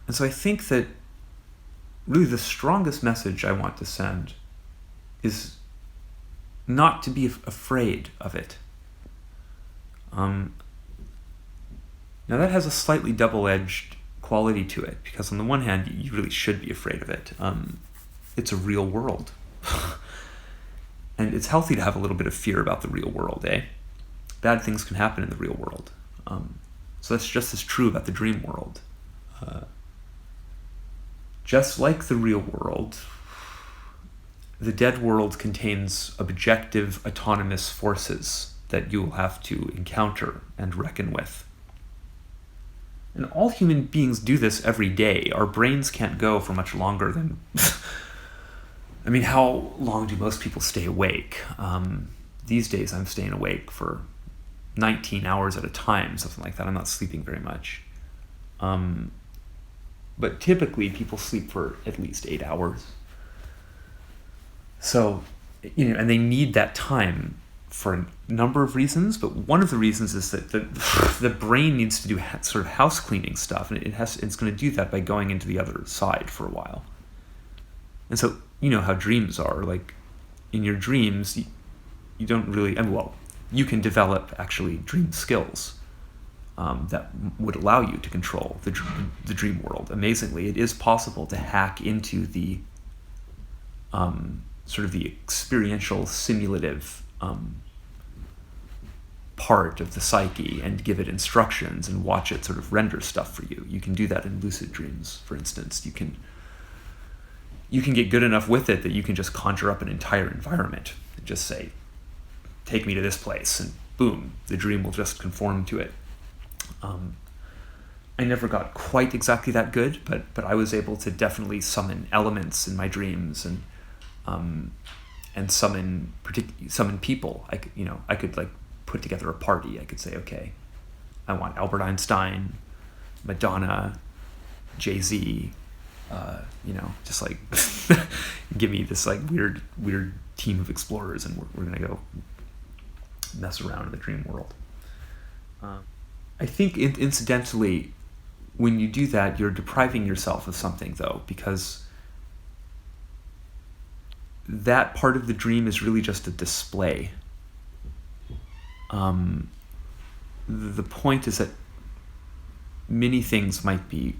And so I think that really the strongest message I want to send is not to be afraid of it. Now that has a slightly double-edged quality to it, because on the one hand, you really should be afraid of it. It's a real world. And it's healthy to have a little bit of fear about the real world, eh? Bad things can happen in the real world. So that's just as true about the dream world. Just like the real world, the dead world contains objective, autonomous forces that you will have to encounter and reckon with. And all human beings do this every day. Our brains can't go for much longer than... I mean, how long do most people stay awake? These days I'm staying awake for 19 hours at a time, something like that. I'm not sleeping very much. But typically people sleep for at least 8 hours. So, and they need that time for a number of reasons, but one of the reasons is that the brain needs to do sort of house cleaning stuff, and it's going to do that by going into the other side for a while. And so, you know how dreams are. Like, in your dreams, you don't really, I mean, well, you can develop actually dream skills that would allow you to control the dream world. Amazingly, it is possible to hack into the sort of the experiential simulative part of the psyche and give it instructions and watch it sort of render stuff for you. You can do that in lucid dreams, for instance. You can get good enough with it that you can just conjure up an entire environment and just say, take me to this place, and boom, the dream will just conform to it. I never got quite exactly that good, but I was able to definitely summon elements in my dreams and summon people. I could like put together a party. I could say, okay, I want Albert Einstein, Madonna, Jay-Z, just like give me this like weird team of explorers, and we're gonna go mess around in the dream world. I think incidentally, when you do that, you're depriving yourself of something, though, because that part of the dream is really just a display. The point is that many things might be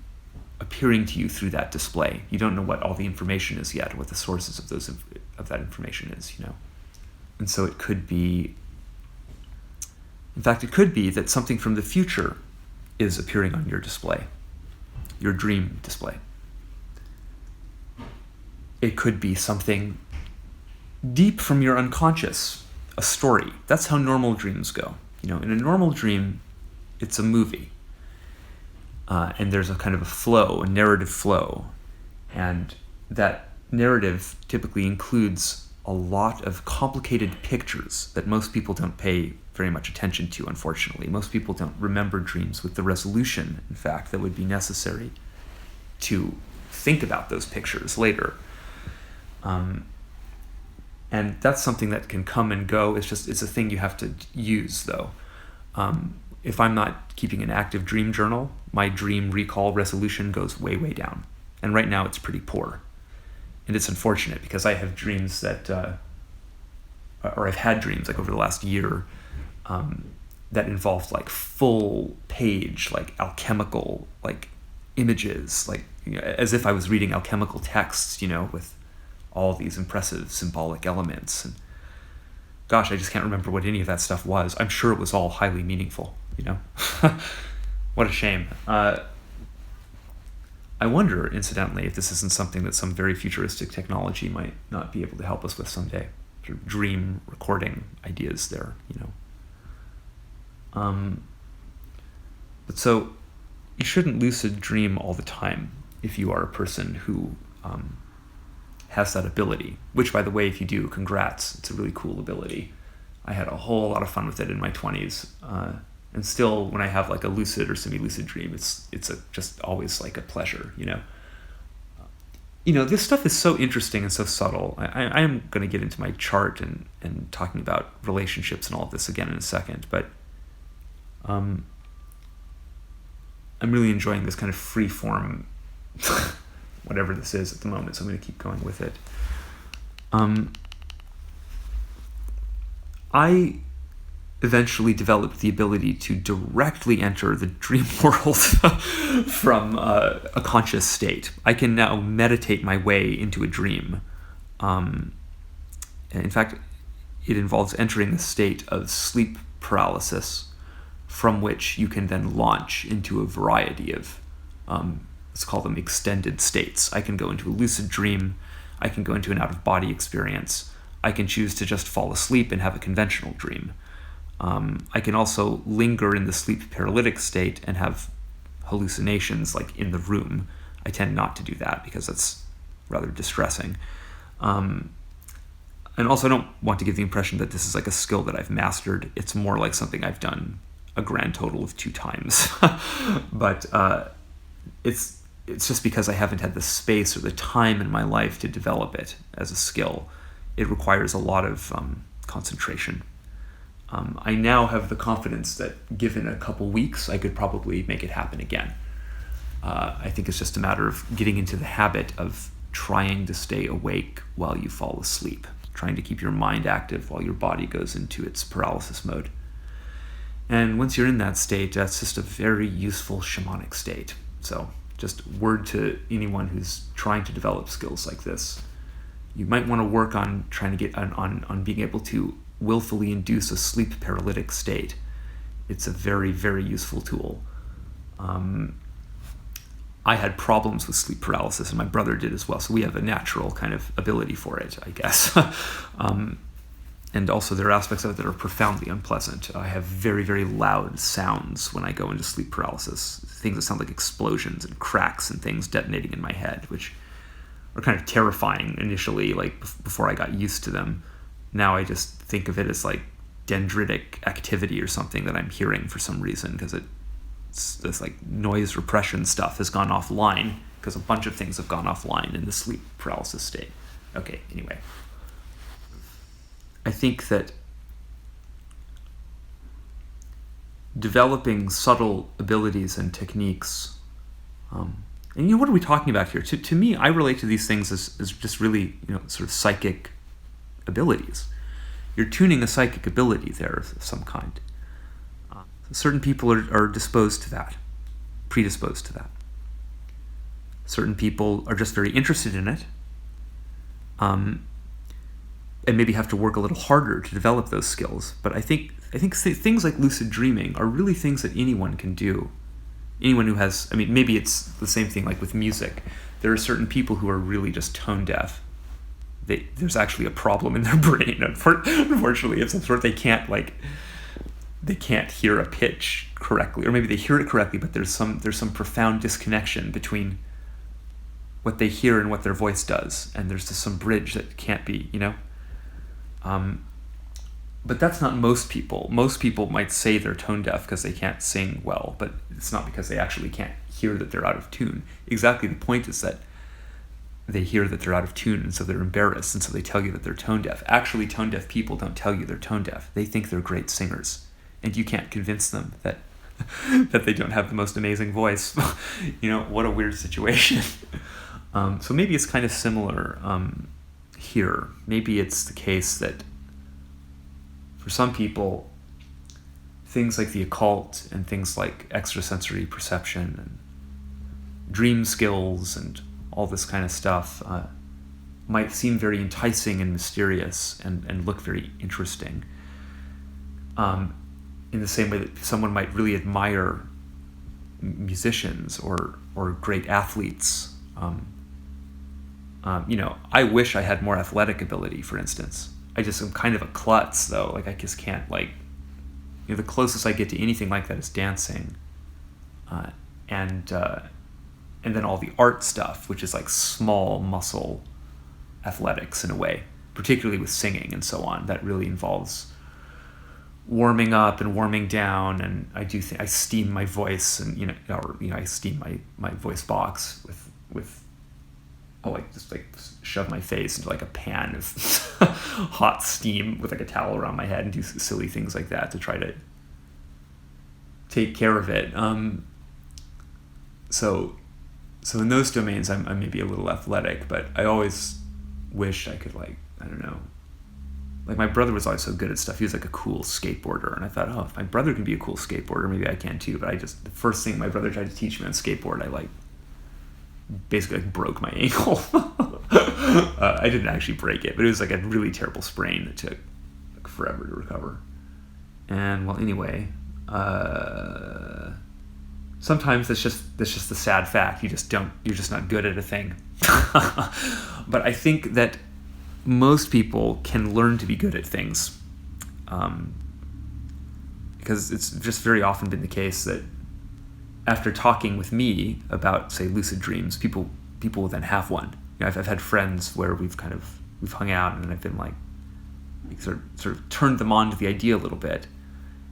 appearing to you through that display. You don't know what all the information is yet, what the sources of that information is, And so it could be, in fact, it could be that something from the future is appearing on your display, your dream display. It could be something deep from your unconscious, a story. That's how normal dreams go. In a normal dream, it's a movie. And there's a kind of a narrative flow. And that narrative typically includes a lot of complicated pictures that most people don't pay very much attention to, unfortunately. Most people don't remember dreams with the resolution, in fact, that would be necessary to think about those pictures later. And that's something that can come and go. It's a thing you have to use, though. If I'm not keeping an active dream journal, my dream recall resolution goes way, way down. And right now it's pretty poor. And it's unfortunate because I have dreams that, or I've had dreams like over the last year that involved like full page, like alchemical, like images, like as if I was reading alchemical texts, with all these impressive symbolic elements. And gosh, I just can't remember what any of that stuff was. I'm sure it was all highly meaningful, What a shame. I wonder, incidentally, if this isn't something that some very futuristic technology might not be able to help us with someday. Sort of dream recording ideas there, But so, you shouldn't lucid dream all the time if you are a person who has that ability. Which, by the way, if you do, congrats. It's a really cool ability. I had a whole lot of fun with it in my 20s. And still, when I have like a lucid or semi-lucid dream, it's just always like a pleasure, This stuff is so interesting and so subtle. I am going to get into my chart and talking about relationships and all of this again in a second, but I'm really enjoying this kind of free form, whatever this is at the moment, so I'm going to keep going with it. I eventually developed the ability to directly enter the dream world from a conscious state. I can now meditate my way into a dream. And in fact, it involves entering a state of sleep paralysis from which you can then launch into a variety of, let's call them extended states. I can go into a lucid dream. I can go into an out-of-body experience. I can choose to just fall asleep and have a conventional dream. I can also linger in the sleep paralytic state and have hallucinations like in the room. I tend not to do that because that's rather distressing. And also I don't want to give the impression that this is like a skill that I've mastered. It's more like something I've done a grand total of 2 times. But it's just because I haven't had the space or the time in my life to develop it as a skill. It requires a lot of concentration. I now have the confidence that given a couple weeks, I could probably make it happen again. I think it's just a matter of getting into the habit of trying to stay awake while you fall asleep, trying to keep your mind active while your body goes into its paralysis mode. And once you're in that state, that's just a very useful shamanic state. So just word to anyone who's trying to develop skills like this. You might want to work on trying to get on being able to willfully induce a sleep paralytic state. It's a very, very useful tool. I had problems with sleep paralysis, and my brother did as well, so we have a natural kind of ability for it, I guess. And also there are aspects of it that are profoundly unpleasant. I have very, very loud sounds when I go into sleep paralysis, things that sound like explosions and cracks and things detonating in my head, which are kind of terrifying initially, like before I got used to them. Now I just think of it as like dendritic activity or something that I'm hearing for some reason, because this like noise repression stuff has gone offline, because a bunch of things have gone offline in the sleep paralysis state. Okay, anyway. I think that developing subtle abilities and techniques, and what are we talking about here? To me, I relate to these things as just really, sort of psychic abilities. You're tuning a psychic ability there of some kind. Certain people are disposed to that, predisposed to that. Certain people are just very interested in it, and maybe have to work a little harder to develop those skills. But I think things like lucid dreaming are really things that anyone can do. Anyone who has, maybe it's the same thing like with music. There are certain people who are really just tone deaf. There's actually a problem in their brain, unfortunately, of some sort. They can't hear a pitch correctly, or maybe they hear it correctly, but there's some profound disconnection between what they hear and what their voice does, and there's just some bridge that can't be, But that's not most people. Most people might say they're tone deaf because they can't sing well, but it's not because they actually can't hear that they're out of tune. Exactly, the point is that they hear that they're out of tune, and so they're embarrassed, and so they tell you that they're tone deaf. Actually, tone deaf people don't tell you they're tone deaf. They think they're great singers, and you can't convince them that that they don't have the most amazing voice. What a weird situation. So maybe it's kind of similar here. Maybe it's the case that for some people, things like the occult and things like extrasensory perception and dream skills and all this kind of stuff might seem very enticing and mysterious and look very interesting. In the same way that someone might really admire musicians or great athletes. I wish I had more athletic ability, for instance. I just am kind of a klutz, though. Like, I just can't, the closest I get to anything like that is dancing. And then all the art stuff, which is like small muscle athletics in a way, particularly with singing and so on. That really involves warming up and warming down, and I steam my voice, and I steam my voice box with I'll just shove my face into like a pan of hot steam with like a towel around my head and do silly things like that to try to take care of it. So in those domains, I'm maybe a little athletic, but I always wish I could my brother was always so good at stuff. He was like a cool skateboarder, and I thought, if my brother can be a cool skateboarder, maybe I can too. But the first thing my brother tried to teach me on skateboard, I basically broke my ankle. I didn't actually break it, but it was like a really terrible sprain that took forever to recover. And anyway, sometimes that's just the sad fact. You're just not good at a thing. But I think that most people can learn to be good at things, because it's just very often been the case that after talking with me about, say, lucid dreams, people will then have one. I've had friends where we've hung out, and I've been sort of turned them on to the idea a little bit,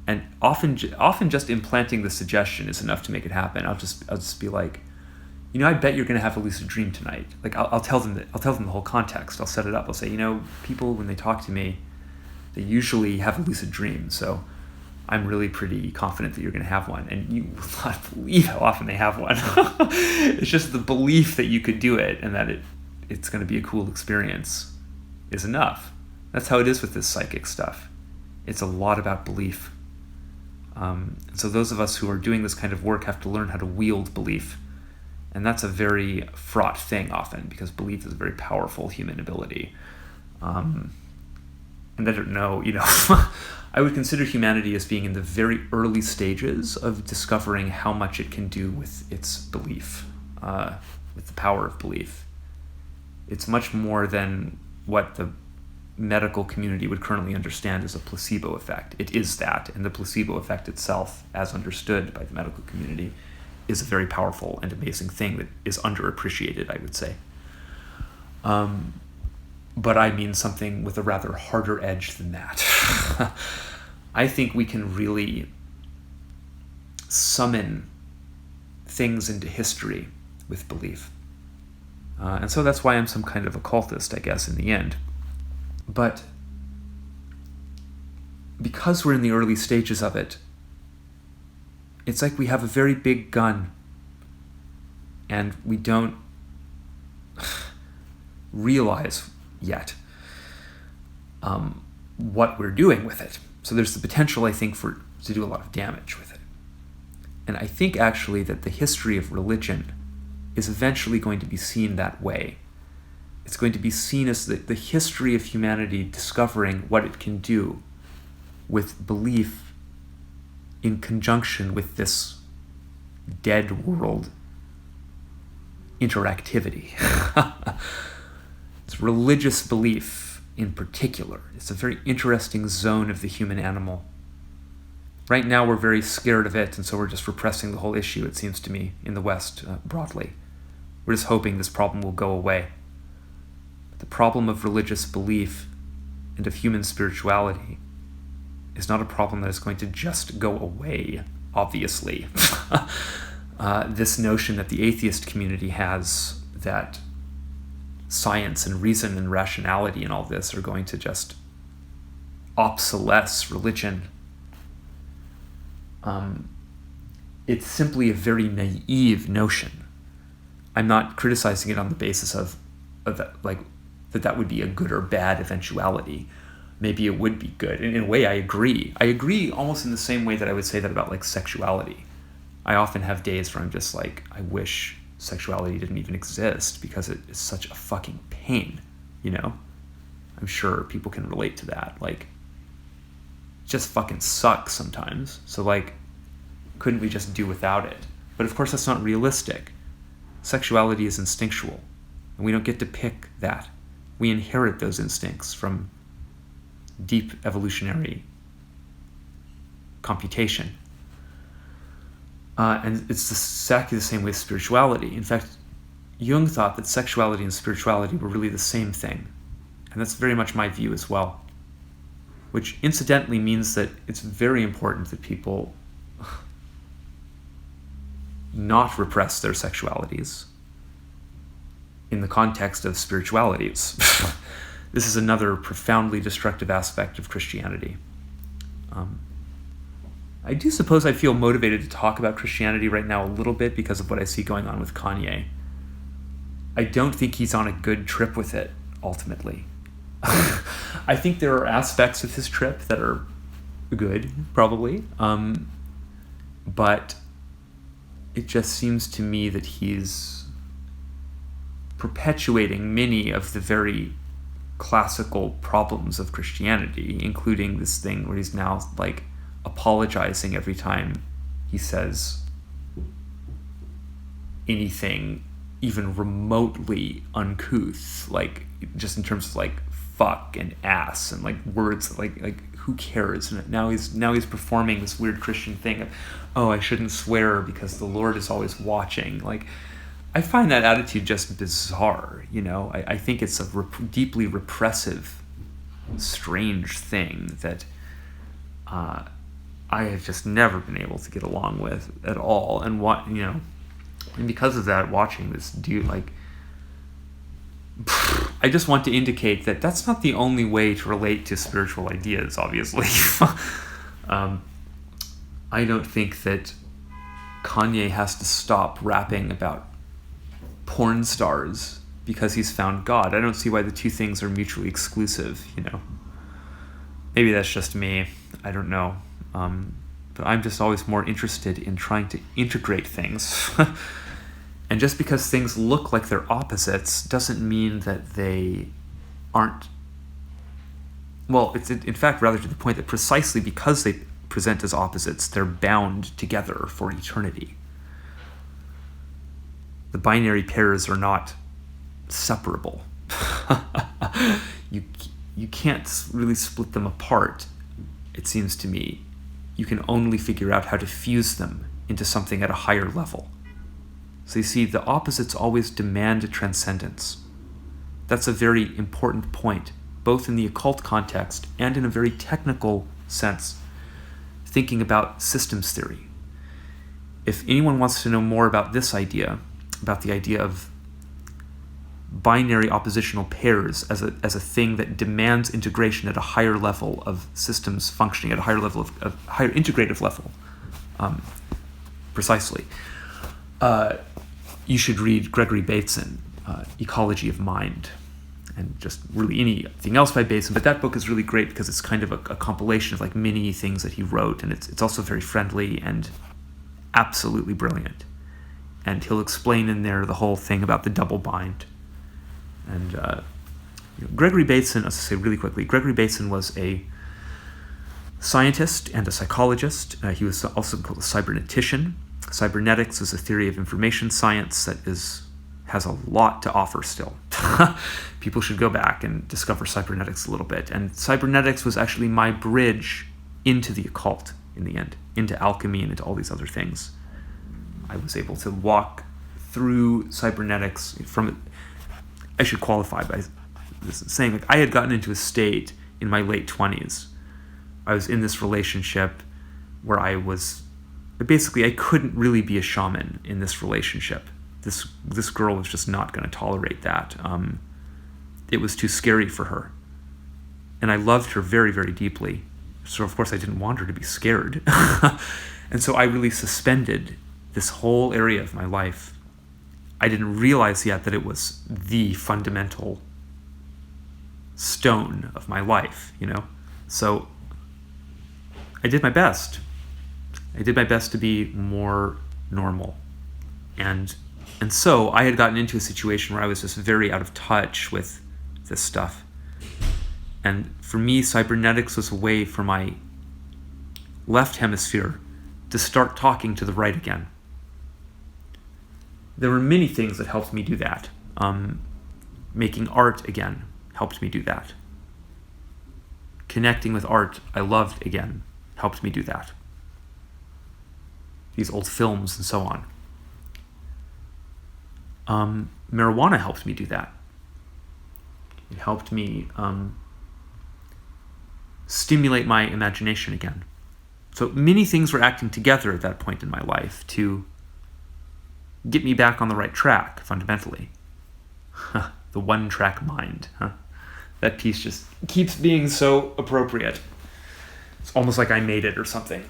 and often just implanting the suggestion is enough to make it happen. I'll just be like, I bet you're going to have a lucid dream tonight. I'll tell them the whole context. I'll set it up. I'll say, people, when they talk to me, they usually have a lucid dream. So I'm really pretty confident that you're going to have one. And you will not believe how often they have one. It's just the belief that you could do it and that it's going to be a cool experience is enough. That's how it is with this psychic stuff. It's a lot about belief. So those of us who are doing this kind of work have to learn how to wield belief. And that's a very fraught thing often, because belief is a very powerful human ability. And I don't know, I would consider humanity as being in the very early stages of discovering how much it can do with its belief, with the power of belief. It's much more than what the medical community would currently understand as a placebo effect. It is that, and the placebo effect itself, as understood by the medical community, is a very powerful and amazing thing that is underappreciated, I would say. But I mean something with a rather harder edge than that. I think we can really summon things into history with belief. And so that's why I'm some kind of occultist, I guess, in the end. But because we're in the early stages of it, it's like we have a very big gun and we don't realize yet what we're doing with it. So there's the potential, I think, to do a lot of damage with it. And I think actually that the history of religion is eventually going to be seen that way. It's going to be seen as the history of humanity discovering what it can do with belief in conjunction with this dead world interactivity. It's religious belief in particular. It's a very interesting zone of the human animal. Right now we're very scared of it, and so we're just repressing the whole issue, it seems to me, in the West broadly. We're just hoping this problem will go away. The problem of religious belief and of human spirituality is not a problem that is going to just go away, obviously. This notion that the atheist community has that science and reason and rationality and all this are going to just obsolesce religion. It's simply a very naive notion. I'm not criticizing it on the basis of that, like, that would be a good or bad eventuality. Maybe it would be good. And in a way, I agree. I agree almost in the same way that I would say that about, like, sexuality. I often have days where I'm just like, I wish sexuality didn't even exist because it is such a fucking pain, I'm sure people can relate to that. Like, it just fucking sucks sometimes. So, like, couldn't we just do without it? But of course, that's not realistic. Sexuality is instinctual, and we don't get to pick that. We inherit those instincts from deep evolutionary computation. And it's exactly the same with spirituality. In fact, Jung thought that sexuality and spirituality were really the same thing. And that's very much my view as well. Which incidentally means that it's very important that people not repress their sexualities in the context of spiritualities. This is another profoundly destructive aspect of Christianity. I do suppose I feel motivated to talk about Christianity right now a little bit because of what I see going on with Kanye. I don't think he's on a good trip with it, ultimately. I think there are aspects of his trip that are good, probably. But it just seems to me that he's perpetuating many of the very classical problems of Christianity, including this thing where he's now, like, apologizing every time he says anything even remotely uncouth, like, just in terms of, like, fuck and ass and, like, words that, like who cares? And now he's performing this weird Christian thing of, oh, I shouldn't swear because the Lord is always watching. Like, I find that attitude just bizarre, I think it's a deeply repressive, strange thing that I have just never been able to get along with at all. And and because of that, watching this dude, like, I just want to indicate that that's not the only way to relate to spiritual ideas, obviously. I don't think that Kanye has to stop rapping about porn stars because he's found God. I don't see why the two things are mutually exclusive, Maybe that's just me. I don't know. But I'm just always more interested in trying to integrate things. And just because things look like they're opposites doesn't mean that they aren't. Well, it's in fact rather to the point that precisely because they present as opposites, they're bound together for eternity. The binary pairs are not separable. You can't really split them apart, it seems to me. You can only figure out how to fuse them into something at a higher level. So you see, the opposites always demand transcendence. That's a very important point, both in the occult context and in a very technical sense, thinking about systems theory. If anyone wants to know more about this idea, about the idea of binary oppositional pairs as a thing that demands integration at a higher level of systems functioning, at a higher level of higher integrative level, precisely, you should read Gregory Bateson, Ecology of Mind, and just really anything else by Bateson. But that book is really great because it's kind of a compilation of like many things that he wrote, and it's also very friendly and absolutely brilliant. And he'll explain in there the whole thing about the double bind. And Gregory Bateson, as I say really quickly, Gregory Bateson was a scientist and a psychologist. He was also called a cybernetician. Cybernetics is a theory of information science that has a lot to offer still. People should go back and discover cybernetics a little bit. And cybernetics was actually my bridge into the occult in the end, into alchemy and into all these other things. I was able to walk through cybernetics from. I should qualify by saying, like, I had gotten into a state in my late 20s. I was in this relationship where I couldn't really be a shaman in this relationship. This girl was just not going to tolerate that. It was too scary for her. And I loved her very, very deeply. So, of course, I didn't want her to be scared. And so I really suspended this whole area of my life. I didn't realize yet that it was the fundamental stone of my life, So I did my best. I did my best to be more normal. And so I had gotten into a situation where I was just very out of touch with this stuff. And for me, cybernetics was a way for my left hemisphere to start talking to the right again. There were many things that helped me do that. Making art again helped me do that. Connecting with art I loved again helped me do that. These old films and so on. Marijuana helped me do that. It helped me stimulate my imagination again. So many things were acting together at that point in my life to get me back on the right track, fundamentally. The one-track mind. That piece just keeps being so appropriate. It's almost like I made it or something.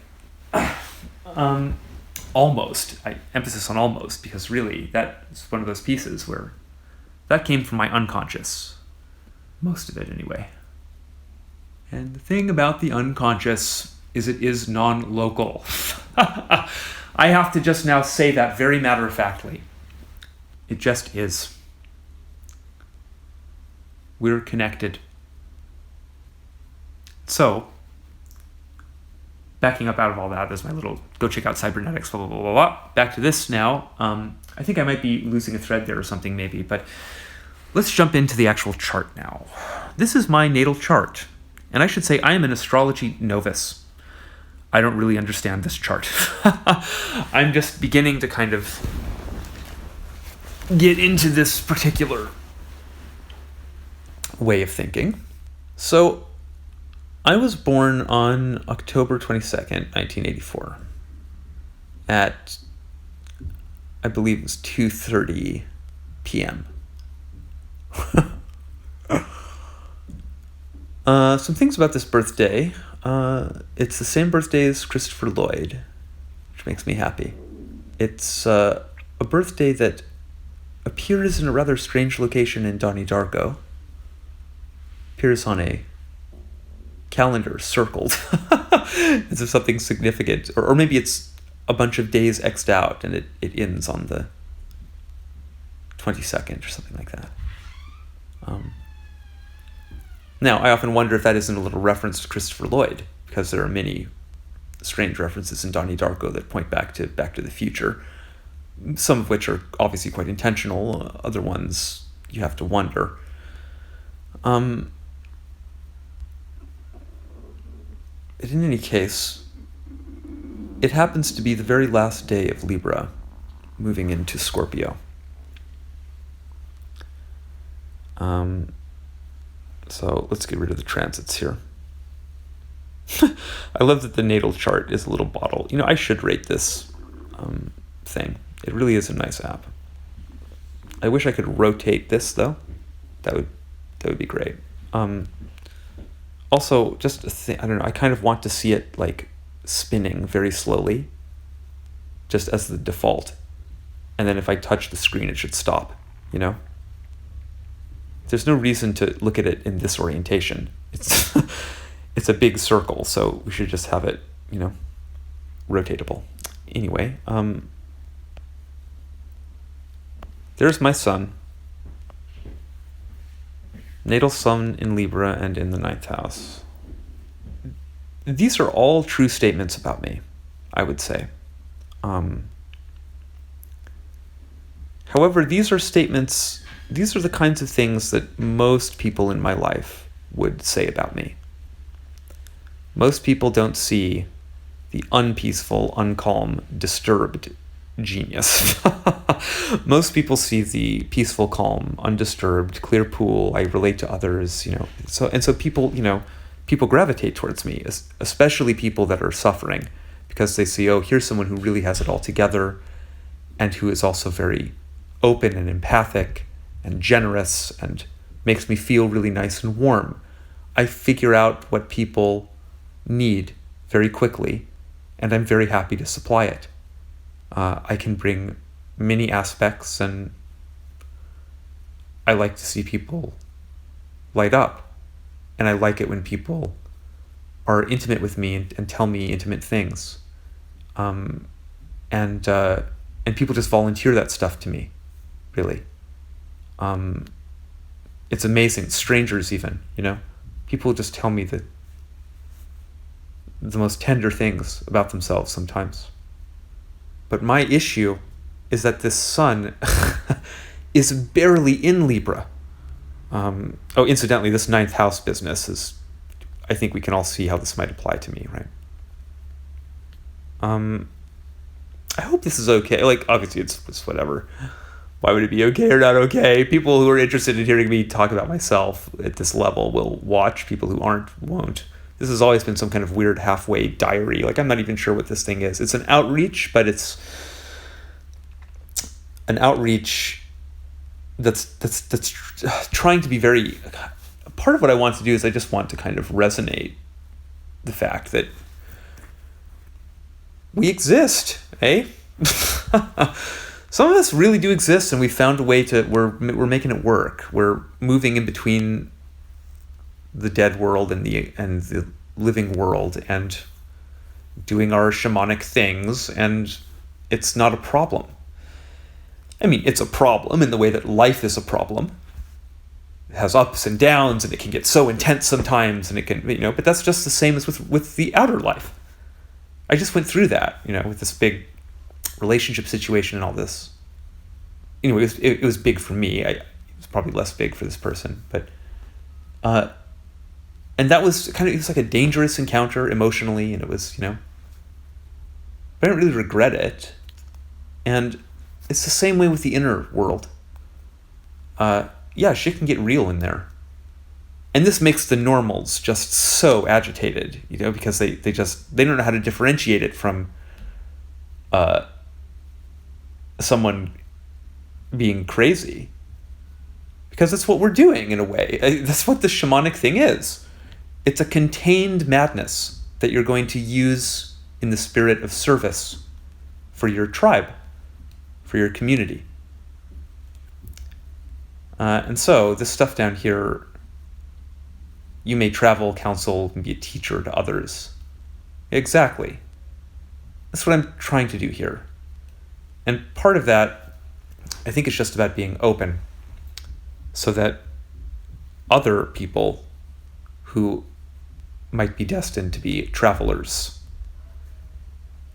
Almost. Emphasis on almost, because really, that's one of those pieces where that came from my unconscious. Most of it, anyway. And the thing about the unconscious is it is non-local. I have to just now say that very matter-of-factly. It just is. We're connected. So, backing up out of all that, there's my little go check out cybernetics, blah, blah, blah, blah, blah. Back to this now. I think I might be losing a thread there or something maybe, but let's jump into the actual chart now. This is my natal chart. And I should say I am an astrology novice. I don't really understand this chart. I'm just beginning to kind of get into this particular way of thinking. So, I was born on October 22nd, 1984 at, I believe it was 2:30 p.m. Some things about this birthday. It's the same birthday as Christopher Lloyd, which makes me happy. It's a birthday that appears in a rather strange location in Donnie Darko. Appears on a calendar circled as if something significant, or maybe it's a bunch of days x'd out and it ends on the 22nd or something like that. Now, I often wonder if that isn't a little reference to Christopher Lloyd, because there are many strange references in Donnie Darko that point Back to the Future, some of which are obviously quite intentional, other ones you have to wonder. But in any case, it happens to be the very last day of Libra, moving into Scorpio. So let's get rid of the transits here. I love that the natal chart is a little bottle. I should rate this thing. It really is a nice app. I wish I could rotate this though. That would be great. Also, just a thing, I don't know, I kind of want to see it like spinning very slowly, just as the default. And then if I touch the screen, it should stop, There's no reason to look at it in this orientation. It's a big circle, so we should just have it, rotatable. Anyway, there's my sun. Natal sun in Libra and in the 9th house. These are all true statements about me, I would say. However, these are the kinds of things that most people in my life would say about me. Most people don't see the unpeaceful, uncalm, disturbed genius. Most people see the peaceful, calm, undisturbed, clear pool. I relate to others, So people, people gravitate towards me, especially people that are suffering, because they see, oh, here's someone who really has it all together, and who is also very open and empathic and generous and makes me feel really nice and warm. I figure out what people need very quickly, and I'm very happy to supply it. I can bring many aspects, and I like to see people light up, and I like it when people are intimate with me and tell me intimate things, and people just volunteer that stuff to me, really. It's amazing. Strangers even, people just tell me the most tender things about themselves sometimes. But my issue is that this sun is barely in Libra. Incidentally, this 9th house business is, I think we can all see how this might apply to me, right? I hope this is okay. Like, obviously it's whatever. Why would it be okay or not okay? People who are interested in hearing me talk about myself at this level will watch. People who aren't won't. This has always been some kind of weird halfway diary. Like, I'm not even sure what this thing is. It's an outreach, but it's an outreach that's trying to be very... Part of what I want to do is I just want to kind of resonate the fact that we exist, eh? Some of us really do exist, and we found a way to... We're making it work. We're moving in between the dead world and the living world, and doing our shamanic things, and it's not a problem. I mean, it's a problem in the way that life is a problem. It has ups and downs, and it can get so intense sometimes, and it can, but that's just the same as with the outer life. I just went through that, with this big relationship situation and all this. Anyway, it was big for me. It was probably less big for this person, but and that was it was like a dangerous encounter emotionally, and it was, but I don't really regret it. And it's the same way with the inner world. Shit can get real in there. And this makes the normals just so agitated, because they don't know how to differentiate it from someone being crazy. Because that's what we're doing in a way. That's what the shamanic thing is. It's a contained madness that you're going to use in the spirit of service for your tribe, for your community. And so this stuff down here, You may travel, counsel, and be a teacher to others. Exactly. That's what I'm trying to do here. And part of that, I think, is just about being open so that other people who might be destined to be travelers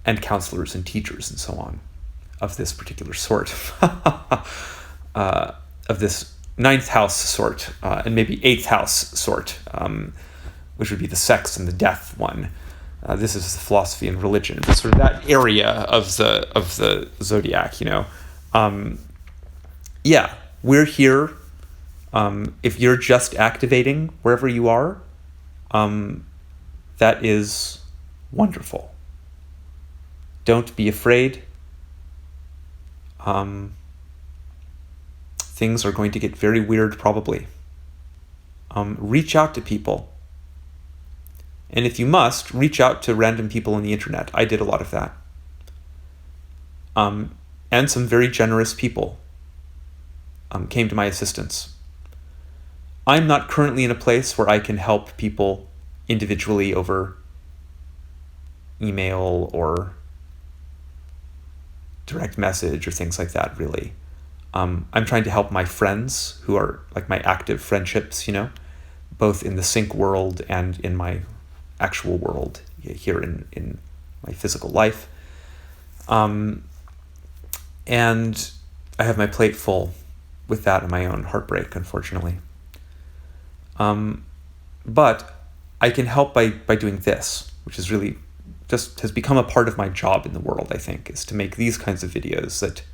and counselors and teachers and so on of this particular sort, of this ninth house sort, and maybe eighth house sort, which would be the sex and the death one. This is philosophy and religion, but sort of that area of the zodiac, yeah, we're here. If you're just activating wherever you are, that is wonderful. Don't be afraid. Things are going to get very weird probably. Reach out to people. And if you must, reach out to random people on the internet. I did a lot of that. And some very generous people came to my assistance. I'm not currently in a place where I can help people individually over email or direct message or things like that, really. I'm trying to help my friends who are like my active friendships, both in the sync world and in my actual world here in my physical life. And I have my plate full with that and my own heartbreak, unfortunately. But I can help by doing this, which is really just has become a part of my job in the world, I think, is to make these kinds of videos that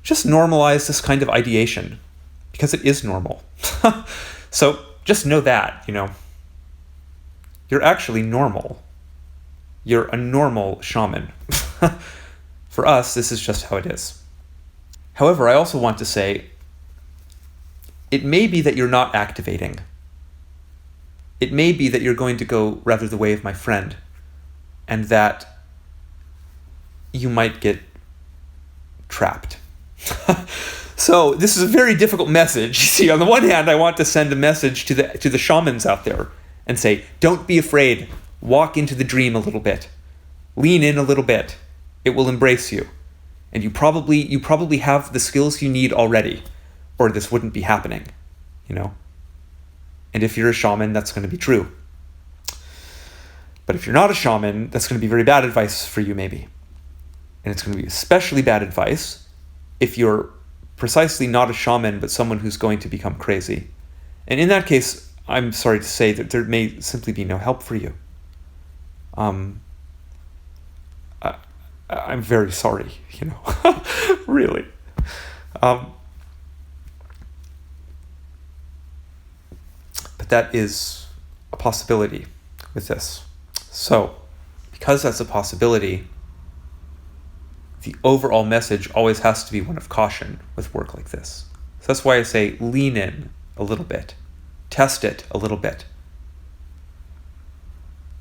just normalize this kind of ideation, because it is normal. So just know that, you're actually normal. You're a normal shaman. For us, this is just how it is. However, I also want to say, it may be that you're not activating. It may be that you're going to go rather the way of my friend, and that you might get trapped. So this is a very difficult message. You see, on the one hand, I want to send a message to the shamans out there and say, don't be afraid. Walk into the dream a little bit. Lean in a little bit. It will embrace you. And you probably have the skills you need already, or this wouldn't be happening, And if you're a shaman, that's going to be true. But if you're not a shaman, that's going to be very bad advice for you, maybe. And it's going to be especially bad advice if you're precisely not a shaman, but someone who's going to become crazy. And in that case, I'm sorry to say that there may simply be no help for you. I'm very sorry, really. But that is a possibility with this. So, because that's a possibility, the overall message always has to be one of caution with work like this. So that's why I say lean in a little bit. Test it a little bit.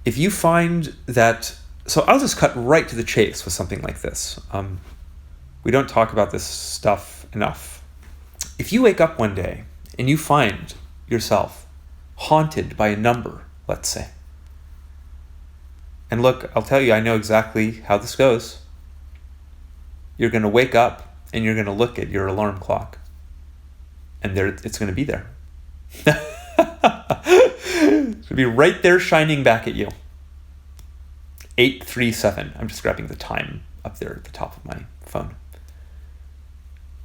If you find that... So I'll just cut right to the chase with something like this. We don't talk about this stuff enough. If you wake up one day and you find yourself haunted by a number, let's say. And look, I'll tell you, I know exactly how this goes. You're going to wake up and you're going to look at your alarm clock. And it's going to be there. It's going to be right there shining back at you. 8:37. I'm just grabbing the time up there at the top of my phone.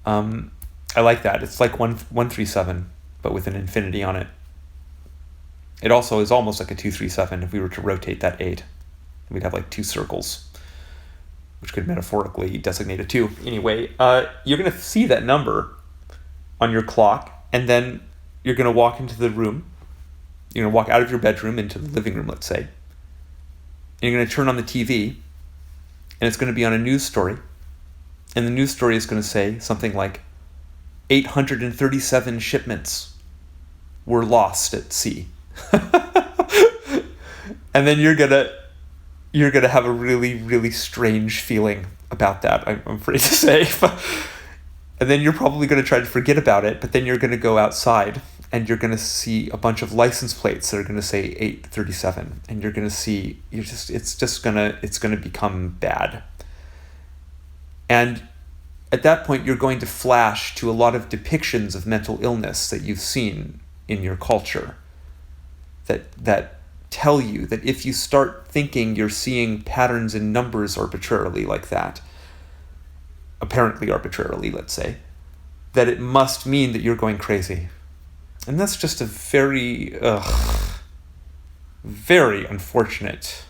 I like that. It's like 137, but with an infinity on it. It also is almost like a 237 if we were to rotate that 8. We'd have like 2 circles, which could metaphorically designate a 2. Anyway, you're going to see that number on your clock, and then you're going to walk into the room. You're going to walk out of your bedroom into the living room, let's say. And you're going to turn on the TV, and it's going to be on a news story. And the news story is going to say something like, 837 shipments were lost at sea. And then you're gonna have a really, really strange feeling about that, I'm afraid to say. And then you're probably going to try to forget about it, but then you're going to go outside and you're going to see a bunch of license plates that are going to say 837, and you're going to see, it's going to become bad. And at that point, you're going to flash to a lot of depictions of mental illness that you've seen in your culture that tell you that if you start thinking you're seeing patterns in numbers arbitrarily like that, apparently arbitrarily, let's say, that it must mean that you're going crazy. And that's just a very, very unfortunate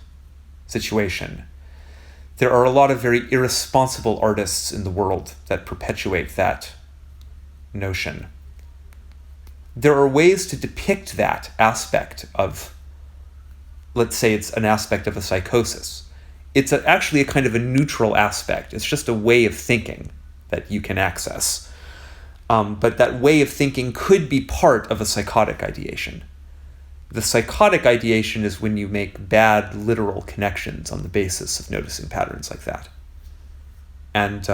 situation. There are a lot of very irresponsible artists in the world that perpetuate that notion. There are ways to depict that aspect of, let's say it's an aspect of a psychosis. It's actually a kind of a neutral aspect. It's just a way of thinking that you can access. But that way of thinking could be part of a psychotic ideation. The psychotic ideation is when you make bad literal connections on the basis of noticing patterns like that. And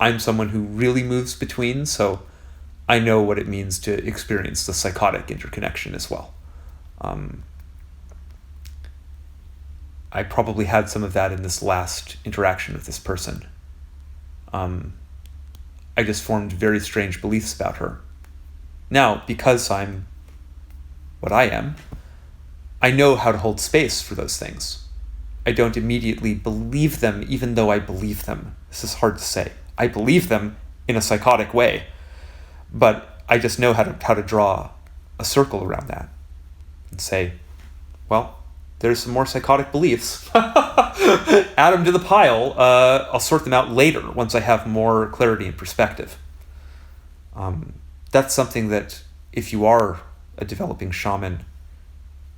I'm someone who really moves between, so I know what it means to experience the psychotic interconnection as well. I probably had some of that in this last interaction with this person. I just formed very strange beliefs about her. Now, because I'm what I am, I know how to hold space for those things. I don't immediately believe them, even though I believe them. This is hard to say. I believe them in a psychotic way, but I just know how to draw a circle around that and say, well, there's some more psychotic beliefs. Add them to the pile. I'll sort them out later once I have more clarity and perspective. That's something that if you are a developing shaman,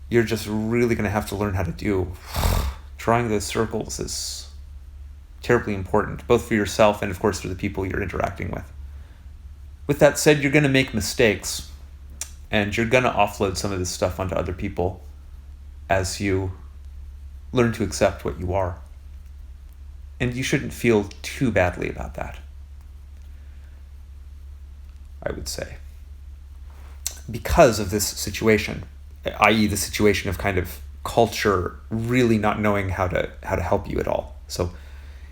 you're just really going to have to learn how to do. Drawing those circles is terribly important, both for yourself and, of course, for the people you're interacting with. With that said, you're going to make mistakes, and you're going to offload some of this stuff onto other people as you learn to accept what you are. And you shouldn't feel too badly about that, I would say. Because of this situation, i.e. the situation of kind of culture really not knowing how to help you at all. So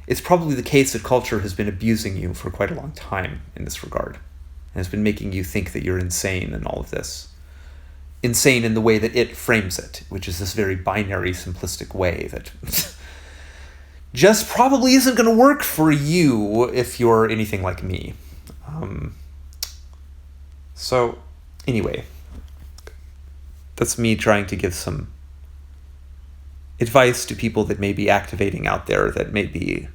it's probably the case that culture has been abusing you for quite a long time in this regard, and has been making you think that you're insane and all of this. Insane in the way that it frames it, which is this very binary, simplistic way that just probably isn't going to work for you if you're anything like me. So anyway, that's me trying to give some advice to people that may be activating out there, that may be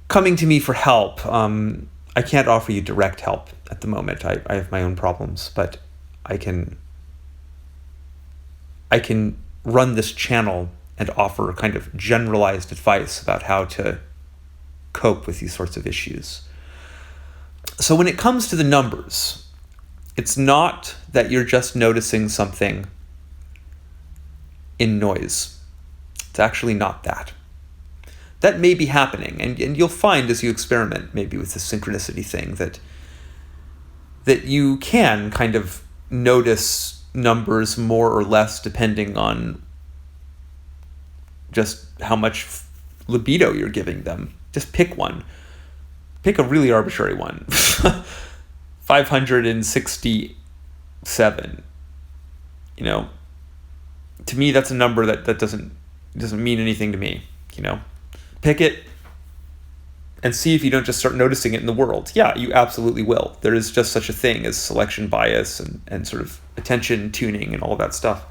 coming to me for help. I can't offer you direct help at the moment. I have my own problems, but I can run this channel and offer kind of generalized advice about how to cope with these sorts of issues. So when it comes to the numbers, it's not that you're just noticing something in noise. It's actually not that. That may be happening, and you'll find as you experiment maybe with the synchronicity thing that you can kind of notice numbers more or less depending on just how much libido you're giving them. Just pick one. Pick a really arbitrary one. 567. You know, to me that's a number that doesn't mean anything to me, you know. Pick it and see if you don't just start noticing it in the world. Yeah, you absolutely will. There is just such a thing as selection bias and sort of attention tuning and all of that stuff.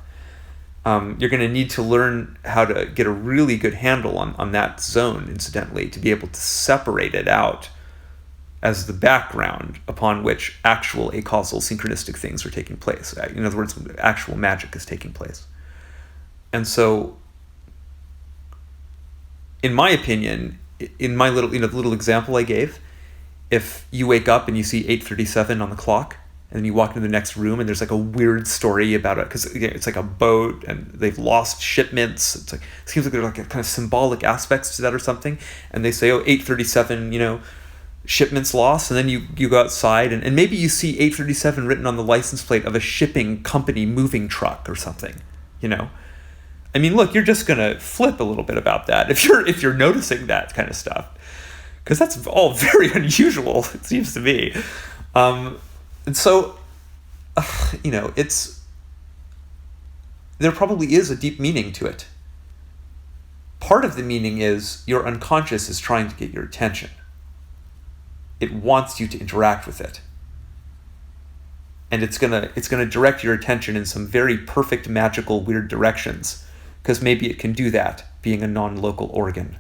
You're going to need to learn how to get a really good handle on that zone, incidentally, to be able to separate it out as the background upon which actual acausal synchronistic things are taking place. In other words, actual magic is taking place. And so, in my opinion, in my little example I gave, if you wake up and you see 8:37 on the clock, and then you walk into the next room and there's like a weird story about it, because it's like a boat and they've lost shipments. It's like, it seems like there's like a kind of symbolic aspects to that or something. And they say, 8:37, shipments lost, and then you go outside and maybe you see 837 written on the license plate of a shipping company moving truck or something, you know. I mean, look, you're just gonna flip a little bit about that if you're noticing that kind of stuff, because that's all very unusual, it seems to me. And so, you know, there probably is a deep meaning to it. Part of the meaning is your unconscious is trying to get your attention. It wants you to interact with it. And it's gonna direct your attention in some very perfect, magical, weird directions, because maybe it can do that, being a non-local organ.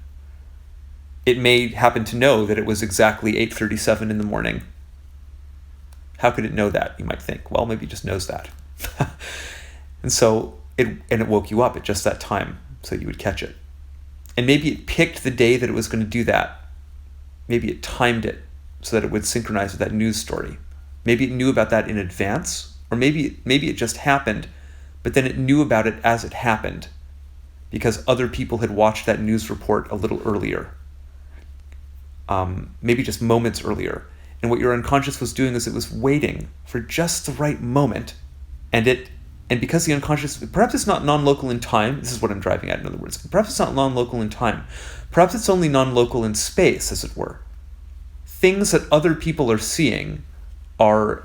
It may happen to know that it was exactly 8:37 in the morning. How could it know that, you might think? Well, maybe it just knows that. And so it woke you up at just that time, so you would catch it. And maybe it picked the day that it was going to do that. Maybe it timed it so that it would synchronize with that news story. Maybe it knew about that in advance, or maybe it just happened, but then it knew about it as it happened because other people had watched that news report a little earlier, maybe just moments earlier. And what your unconscious was doing is it was waiting for just the right moment, and because the unconscious, perhaps it's not non-local in time, this is what I'm driving at, in other words, perhaps it's not non-local in time, perhaps it's only non-local in space, as it were. Things that other people are seeing are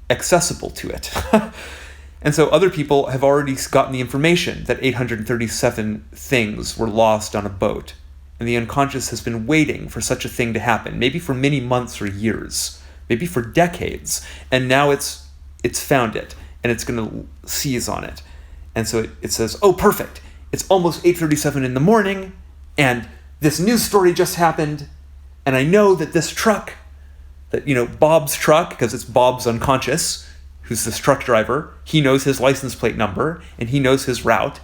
accessible to it. And so other people have already gotten the information that 837 things were lost on a boat, and the unconscious has been waiting for such a thing to happen, maybe for many months or years, maybe for decades, and now it's found it. And it's going to seize on it. And so it says, oh, perfect. It's almost 8:37 in the morning, and this news story just happened, and I know that this truck, that, you know, Bob's truck, because it's Bob's unconscious, who's this truck driver, he knows his license plate number, and he knows his route,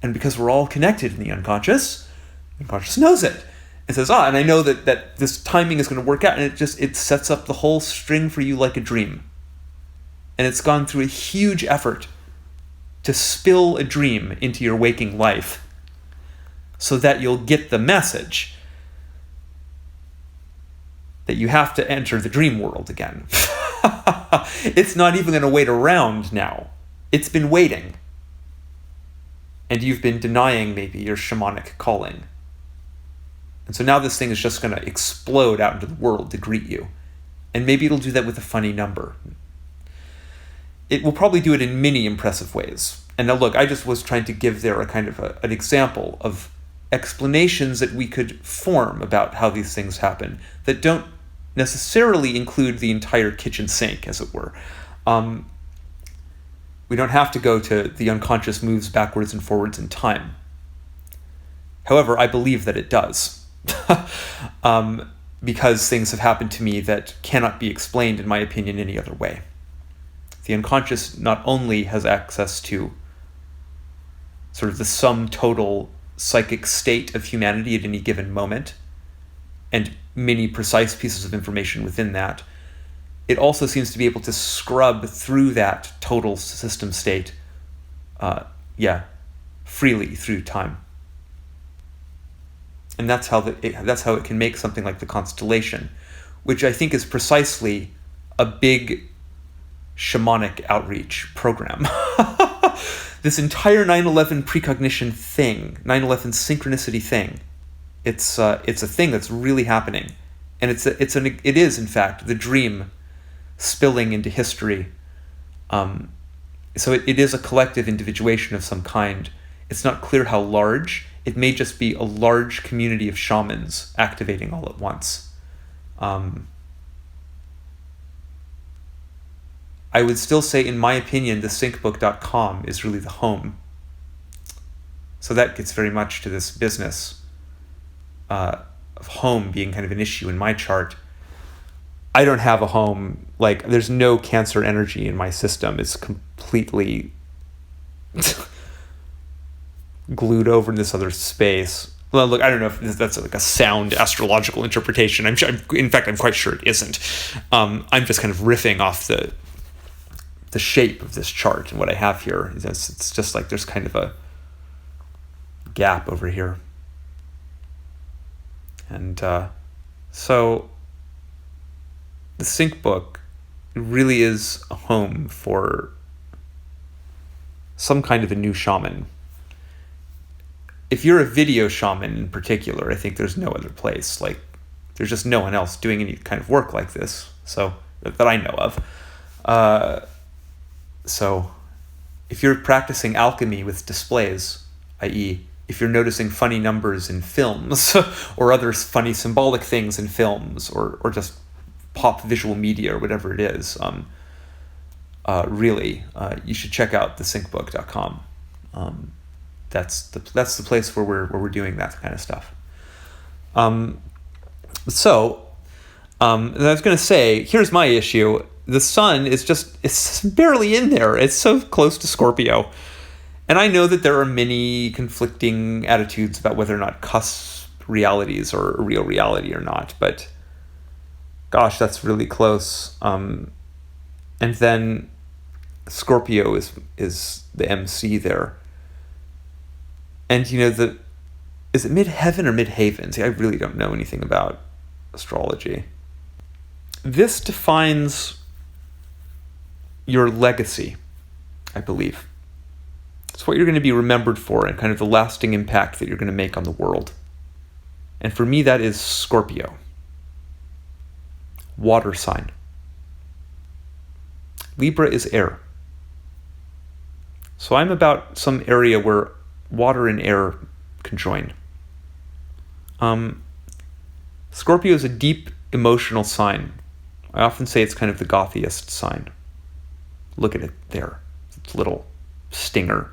and because we're all connected in the unconscious knows it. It says, and I know that this timing is going to work out, and it sets up the whole string for you like a dream. And it's gone through a huge effort to spill a dream into your waking life so that you'll get the message that you have to enter the dream world again. It's not even going to wait around now. It's been waiting. And you've been denying maybe your shamanic calling. And so now this thing is just going to explode out into the world to greet you. And maybe it'll do that with a funny number. It will probably do it in many impressive ways. And now look, I just was trying to give there a kind of an example of explanations that we could form about how these things happen that don't necessarily include the entire kitchen sink, as it were. We don't have to go to the unconscious moves backwards and forwards in time. However, I believe that it does. Because things have happened to me that cannot be explained, in my opinion, any other way. The unconscious not only has access to sort of the sum total psychic state of humanity at any given moment, and many precise pieces of information within that, it also seems to be able to scrub through that total system state, freely through time. And that's how it can make something like the constellation, which I think is precisely a big shamanic outreach program. This entire 9/11 precognition thing, 9/11 synchronicity thing, it's a thing that's really happening, and it is in fact the dream spilling into history. So it is a collective individuation of some kind. It's not clear how large. It may just be a large community of shamans activating all at once. I would still say, in my opinion, the syncbook.com is really the home. So that gets very much to this business of home being kind of an issue in my chart. I don't have a home. Like, there's no Cancer energy in my system. It's completely glued over in this other space. Well, look, I don't know if that's like a sound astrological interpretation. In fact, I'm quite sure it isn't. I'm just kind of riffing off the shape of this chart, and what I have here is it's just like there's kind of a gap over here. And so the Sync book really is a home for some kind of a new shaman. If you're a video shaman in particular, I think there's no other place. Like, there's just no one else doing any kind of work like this, so that I know of. So if you're practicing alchemy with displays, i.e., if you're noticing funny numbers in films or other funny symbolic things in films or just pop visual media or whatever it is, really, you should check out thesyncbook.com. That's the place where we're doing that kind of stuff. And I was going to say, here's my issue. The sun it's barely in there. It's so close to Scorpio. And I know that there are many conflicting attitudes about whether or not cusp realities are a real reality or not. But gosh, that's really close. And then Scorpio is the MC there. And is it midheaven or midhaven? See, I really don't know anything about astrology. This defines your legacy, I believe. It's what you're going to be remembered for and kind of the lasting impact that you're going to make on the world. And for me, that is Scorpio. Water sign. Libra is air. So I'm about some area where water and air conjoin. Scorpio is a deep emotional sign. I often say it's kind of the gothiest sign. Look at it there. It's a little stinger.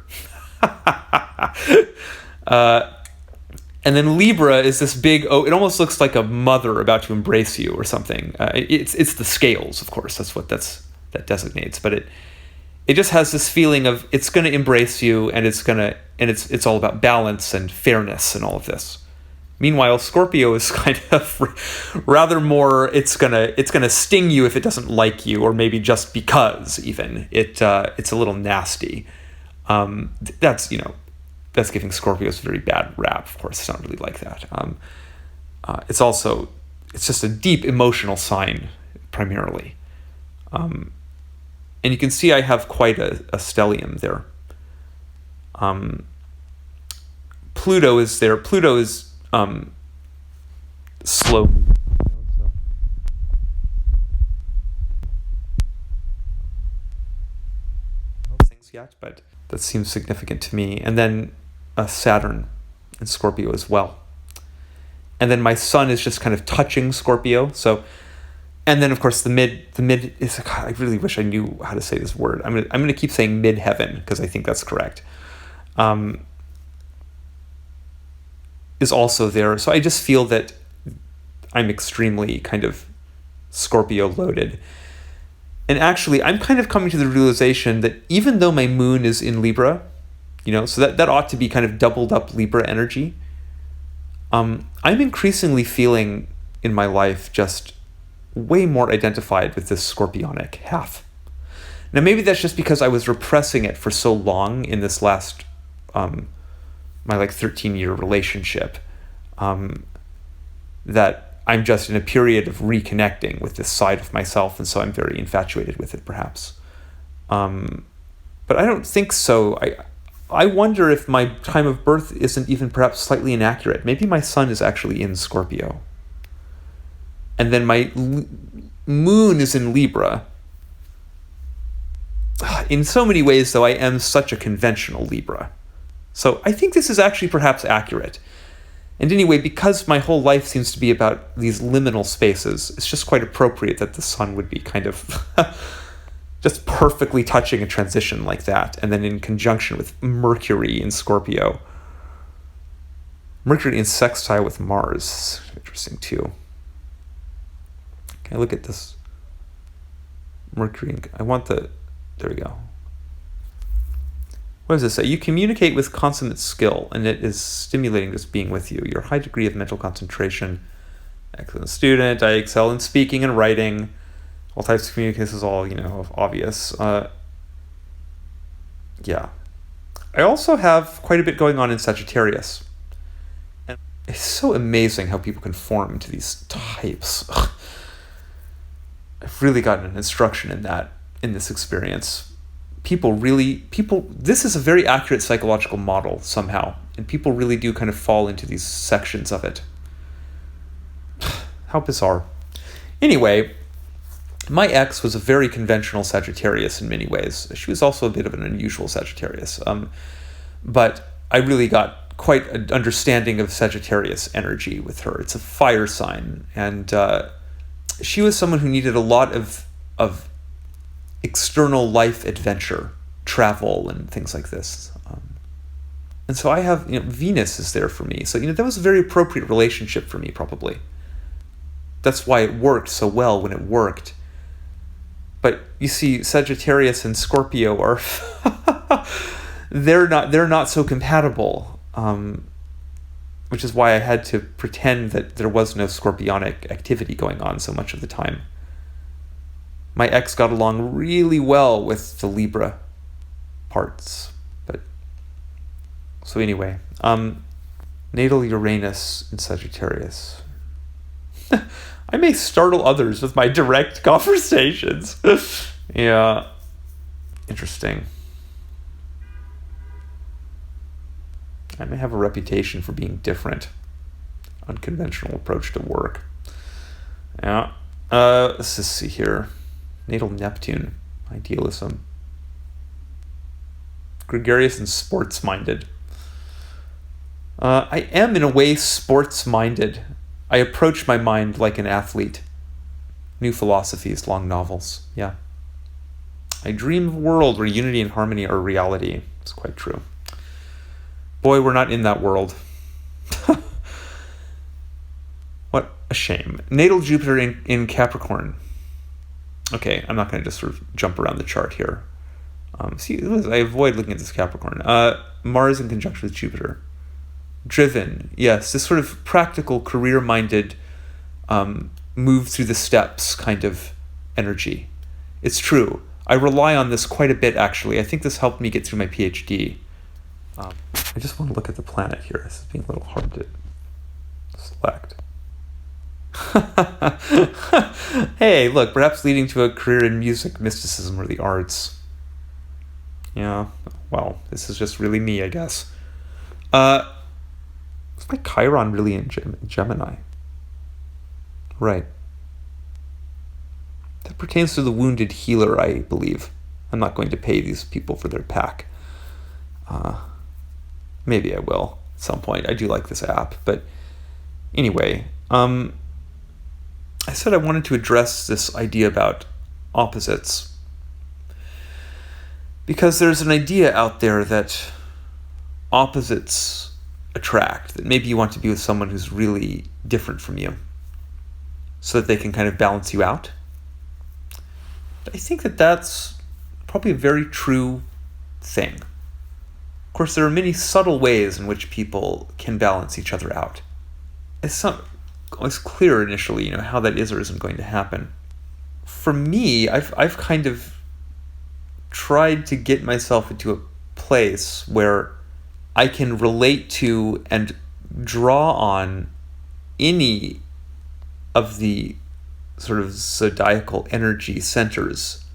And then Libra is this big, it almost looks like a mother about to embrace you or something. It's the scales, of course. That's what that designates. But it just has this feeling of it's going to embrace you, and it's all about balance and fairness and all of this. Meanwhile, Scorpio is kind of rather more. It's gonna sting you if it doesn't like you, or maybe just because even it's a little nasty. That's giving Scorpios a very bad rap. Of course, it's not really like that. It's just a deep emotional sign primarily. And you can see I have quite a stellium there. Pluto is there. Pluto is slow. Things yet, but that seems significant to me. And then Saturn in Scorpio as well. And then my sun is just kind of touching Scorpio. So, and then of course the mid is. God, I really wish I knew how to say this word. I'm gonna keep saying midheaven because I think that's correct. Is also there. So I just feel that I'm extremely kind of Scorpio loaded. And actually, I'm kind of coming to the realization that even though my moon is in Libra, so that ought to be kind of doubled up Libra energy, I'm increasingly feeling in my life just way more identified with this scorpionic half. Now, maybe that's just because I was repressing it for so long in this last my 13-year relationship, that I'm just in a period of reconnecting with this side of myself, and so I'm very infatuated with it, perhaps. But I don't think so. I wonder if my time of birth isn't even perhaps slightly inaccurate. Maybe my sun is actually in Scorpio. And then my moon is in Libra. In so many ways, though, I am such a conventional Libra. So I think this is actually perhaps accurate. And anyway, because my whole life seems to be about these liminal spaces, it's just quite appropriate that the sun would be kind of just perfectly touching a transition like that, and then in conjunction with Mercury in Scorpio. Mercury in sextile with Mars. Interesting, too. Okay, look at this. Mercury. There we go. What does this say? You communicate with consummate skill, and it is stimulating just being with you. Your high degree of mental concentration. Excellent student. I excel in speaking and writing. All types of communication is all, obvious. Yeah. I also have quite a bit going on in Sagittarius. And it's so amazing how people can form into these types. I've really gotten an instruction in that, in this experience. This is a very accurate psychological model somehow, and people really do kind of fall into these sections of it. How bizarre. Anyway, my ex was a very conventional Sagittarius in many ways. She was also a bit of an unusual Sagittarius. But I really got quite an understanding of Sagittarius energy with her. It's a fire sign. And she was someone who needed a lot of external life adventure, travel, and things like this. And so I have, Venus is there for me. So, that was a very appropriate relationship for me, probably. That's why it worked so well when it worked. But you see, Sagittarius and Scorpio are they're not so compatible, which is why I had to pretend that there was no scorpionic activity going on so much of the time. My ex got along really well with the Libra parts, so anyway, natal Uranus in Sagittarius. I may startle others with my direct conversations. Yeah. Interesting. I may have a reputation for being different. Unconventional approach to work. Yeah. Let's just see here. Natal Neptune. Idealism. Gregarious and sports-minded. I am, in a way, sports-minded. I approach my mind like an athlete. New philosophies, long novels. Yeah. I dream of a world where unity and harmony are reality. It's quite true. Boy, we're not in that world. What a shame. Natal Jupiter in Capricorn. Okay, I'm not going to just sort of jump around the chart here. I avoid looking at this Capricorn. Mars in conjunction with Jupiter. Driven, yes, this sort of practical, career-minded, move through the steps kind of energy. It's true. I rely on this quite a bit, actually. I think this helped me get through my PhD. I just want to look at the planet here. This is being a little hard to select. Hey, look, perhaps leading to a career in music, mysticism, or the arts. Yeah, well, this is just really me, I guess. Is my Chiron really in Gemini? Right. That pertains to the wounded healer, I believe. I'm not going to pay these people for their pack. Maybe I will at some point. I do like this app. But anyway, I said I wanted to address this idea about opposites. Because there's an idea out there that opposites attract, that maybe you want to be with someone who's really different from you so that they can kind of balance you out. I think that that's probably a very true thing. Of course, there are many subtle ways in which people can balance each other out. It's not always clear initially, how that is or isn't going to happen. For me, I've kind of tried to get myself into a place where I can relate to and draw on any of the sort of zodiacal energy centers.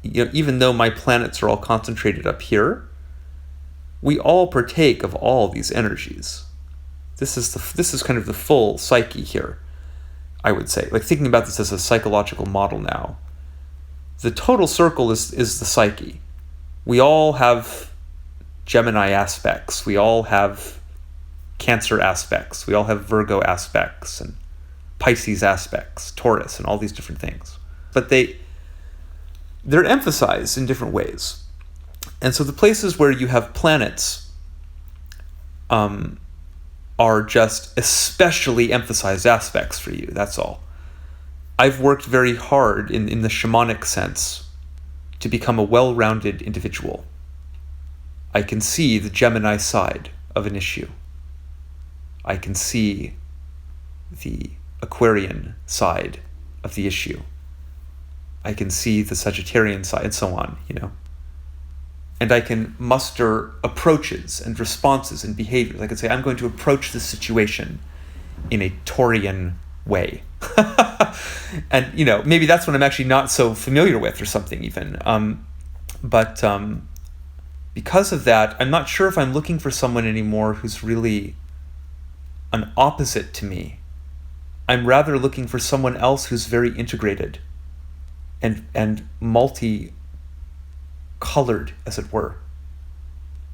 Even though my planets are all concentrated up here, we all partake of all these energies. This is kind of the full psyche here, I would say. Like, thinking about this as a psychological model now, the total circle is the psyche. We all have Gemini aspects. We all have Cancer aspects. We all have Virgo aspects and Pisces aspects, Taurus, and all these different things. But they're emphasized in different ways. And so the places where you have planets are just especially emphasized aspects for you, that's all. I've worked very hard in the shamanic sense to become a well-rounded individual. I can see the Gemini side of an issue. I can see the Aquarian side of the issue. I can see the Sagittarian side, and so on, And I can muster approaches and responses and behaviors. I can say, I'm going to approach this situation in a Taurian way. And, maybe that's what I'm actually not so familiar with or something even. But because of that, I'm not sure if I'm looking for someone anymore who's really an opposite to me. I'm rather looking for someone else who's very integrated and multi-colored, as it were.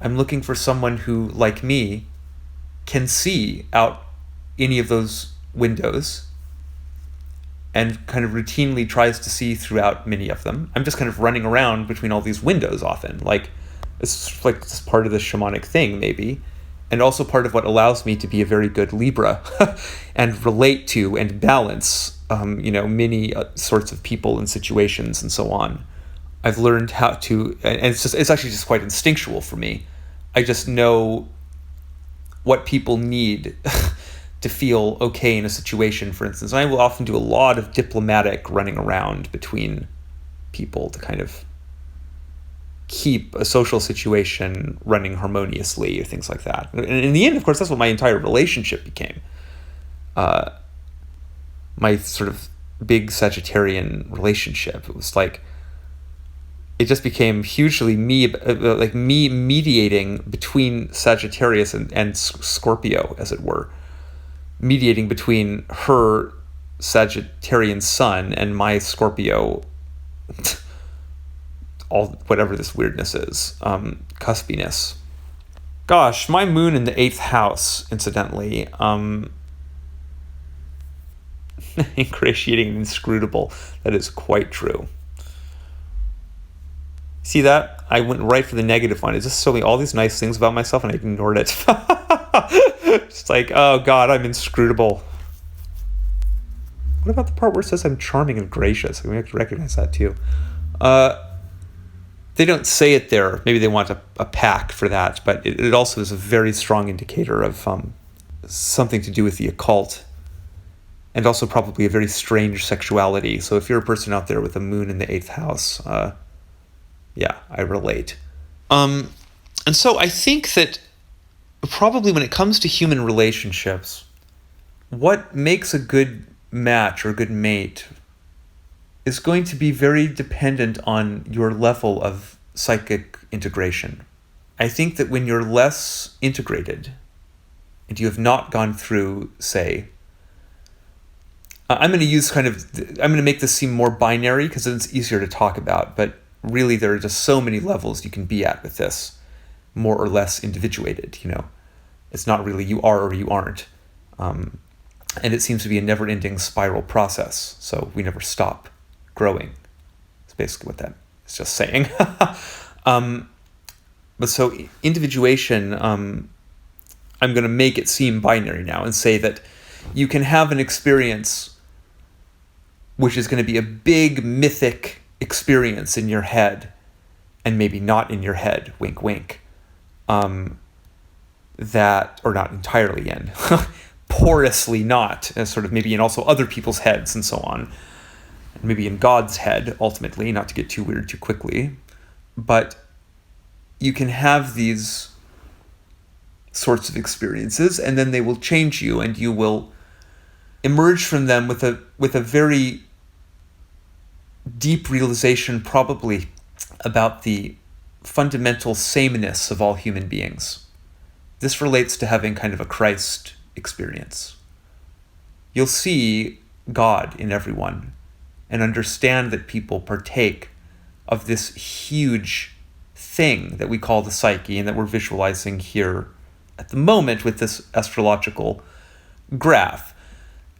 I'm looking for someone who, like me, can see out any of those windows and kind of routinely tries to see throughout many of them. I'm just kind of running around between all these windows often. Like, it's like just part of the shamanic thing, maybe. And also part of what allows me to be a very good Libra and relate to and balance, many sorts of people and situations and so on. I've learned how to, and it's actually just quite instinctual for me. I just know what people need to feel okay in a situation, for instance. I will often do a lot of diplomatic running around between people to kind of keep a social situation running harmoniously or things like that. And in the end, of course, that's what my entire relationship became. My sort of big Sagittarian relationship. It was like, it just became hugely me mediating between Sagittarius and Scorpio, as it were. Mediating between her Sagittarian sun and my Scorpio, all whatever this weirdness is, cuspiness. Gosh, my moon in the 8th house, incidentally, ingratiating and inscrutable. That is quite true. See that? I went right for the negative one. It just showed me all these nice things about myself and I ignored it. It's like, oh God, I'm inscrutable. What about the part where it says I'm charming and gracious? We have to recognize that too. They don't say it there. Maybe they want a pack for that, but it also is a very strong indicator of something to do with the occult, and also probably a very strange sexuality. So if you're a person out there with a moon in the 8th house, yeah, I relate. And so I think that probably when it comes to human relationships, what makes a good match or a good mate is going to be very dependent on your level of psychic integration. I think that when you're less integrated and you have not gone through, say, I'm going to make this seem more binary because it's easier to talk about, but really there are just so many levels you can be at with this, more or less individuated, It's not really you are or you aren't. And it seems to be a never-ending spiral process, so we never stop growing. That's basically what that is just saying. But so individuation, I'm going to make it seem binary now and say that you can have an experience which is going to be a big mythic experience in your head and maybe not in your head, wink, wink, that, or not entirely in, porously not, as sort of maybe in also other people's heads and so on, and maybe in God's head, ultimately, not to get too weird too quickly, but you can have these sorts of experiences and then they will change you and you will emerge from them with a very deep realization probably about the fundamental sameness of all human beings. This relates to having kind of a Christ experience. You'll see God in everyone and understand that people partake of this huge thing that we call the psyche and that we're visualizing here at the moment with this astrological graph.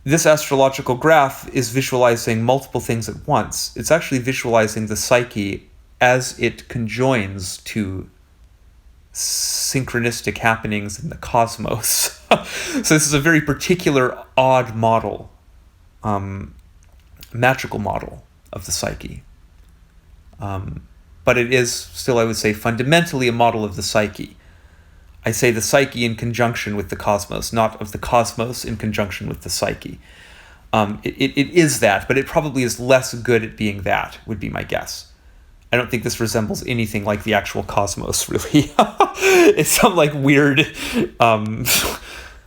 This astrological graph is visualizing multiple things at once. It's actually visualizing the psyche as it conjoins to synchronistic happenings in the cosmos. So this is a very particular, odd model, magical model of the psyche. But it is still, I would say, fundamentally a model of the psyche. I say the psyche in conjunction with the cosmos, not of the cosmos in conjunction with the psyche. It is that, but it probably is less good at being that, would be my guess. I don't think this resembles anything like the actual cosmos, really. It's some like weird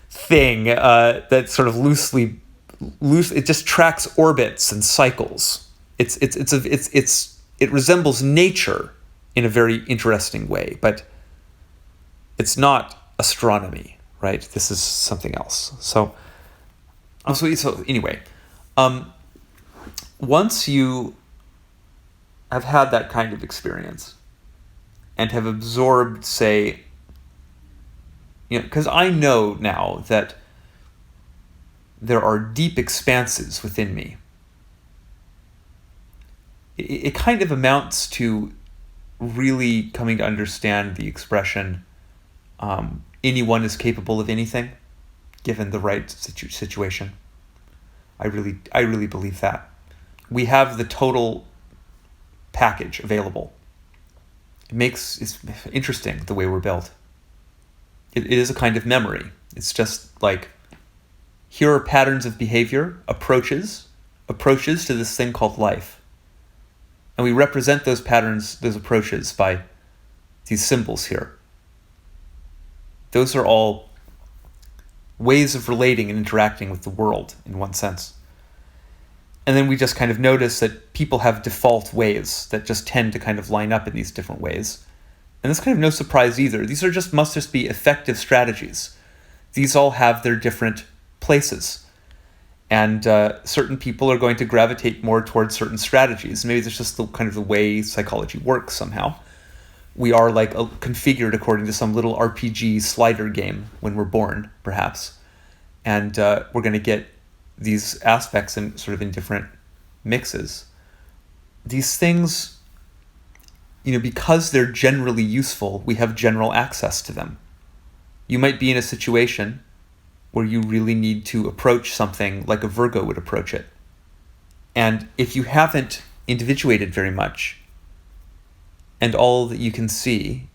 thing that sort of loosely it just tracks orbits and cycles. It resembles nature in a very interesting way, but it's not astronomy, right? This is something else. So anyway, once you have had that kind of experience and have absorbed, say, because I know now that there are deep expanses within me. It kind of amounts to really coming to understand the expression, anyone is capable of anything, given the right situation. I really believe that. We have the total package available. It's interesting the way we're built. It is a kind of memory. It's just like, here are patterns of behavior, approaches to this thing called life. And we represent those patterns, those approaches, by these symbols here. Those are all ways of relating and interacting with the world, in one sense. And then we just kind of notice that people have default ways that just tend to kind of line up in these different ways. And that's kind of no surprise either. These must just be effective strategies. These all have their different places. And certain people are going to gravitate more towards certain strategies. Maybe it's just the way psychology works somehow. We are configured according to some little RPG slider game when we're born, perhaps. And we're going to get these aspects in different mixes. These things, because they're generally useful, we have general access to them. You might be in a situation where you really need to approach something like a Virgo would approach it. And if you haven't individuated very much, and all that you can see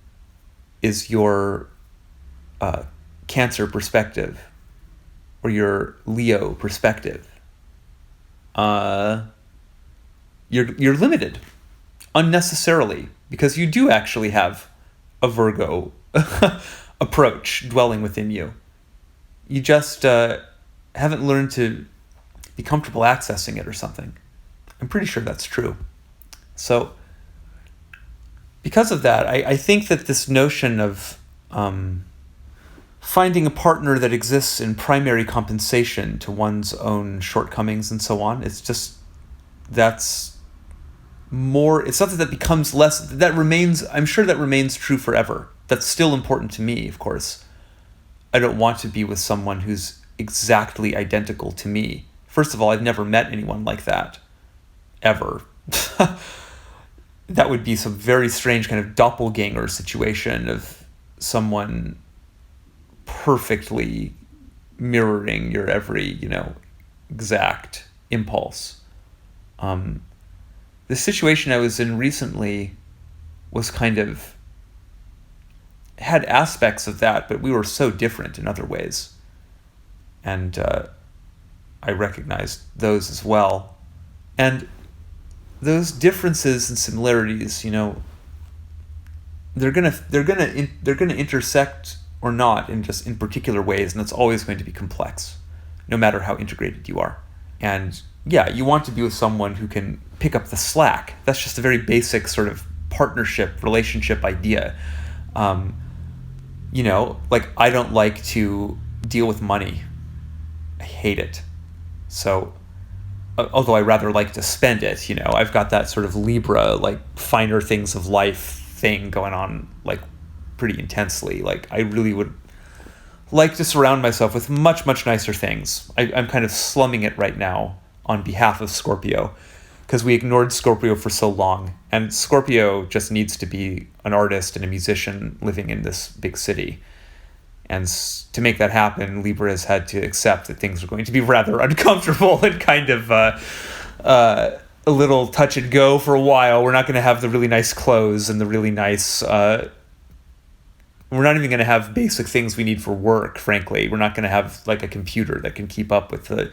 is your Cancer perspective, or your Leo perspective, you're limited unnecessarily, because you do actually have a Virgo approach dwelling within you. You just haven't learned to be comfortable accessing it or something. I'm pretty sure that's true. So because of that, I think that this notion of finding a partner that exists in primary compensation to one's own shortcomings and so on, it's something that becomes less, I'm sure that remains true forever. That's still important to me, of course. I don't want to be with someone who's exactly identical to me. First of all, I've never met anyone like that, ever. That would be some very strange kind of doppelganger situation of someone perfectly mirroring your every, exact impulse. The situation I was in recently was had aspects of that, but we were so different in other ways. And I recognized those as well. And those differences and similarities, they're gonna intersect or not in particular ways, and it's always going to be complex, no matter how integrated you are. And yeah, you want to be with someone who can pick up the slack. That's just a very basic sort of partnership, relationship idea. I don't like to deal with money. I hate it. So, although I rather like to spend it, I've got that sort of Libra, finer things of life thing going on, pretty intensely. I really would like to surround myself with much, much nicer things. I'm kind of slumming it right now on behalf of Scorpio, because we ignored Scorpio for so long, and Scorpio just needs to be an artist and a musician living in this big city. And to make that happen, Libra has had to accept that things are going to be rather uncomfortable and kind of a little touch and go for a while. We're not going to have the really nice clothes and the really nice... we're not even going to have basic things we need for work, frankly. We're not going to have a computer that can keep up with the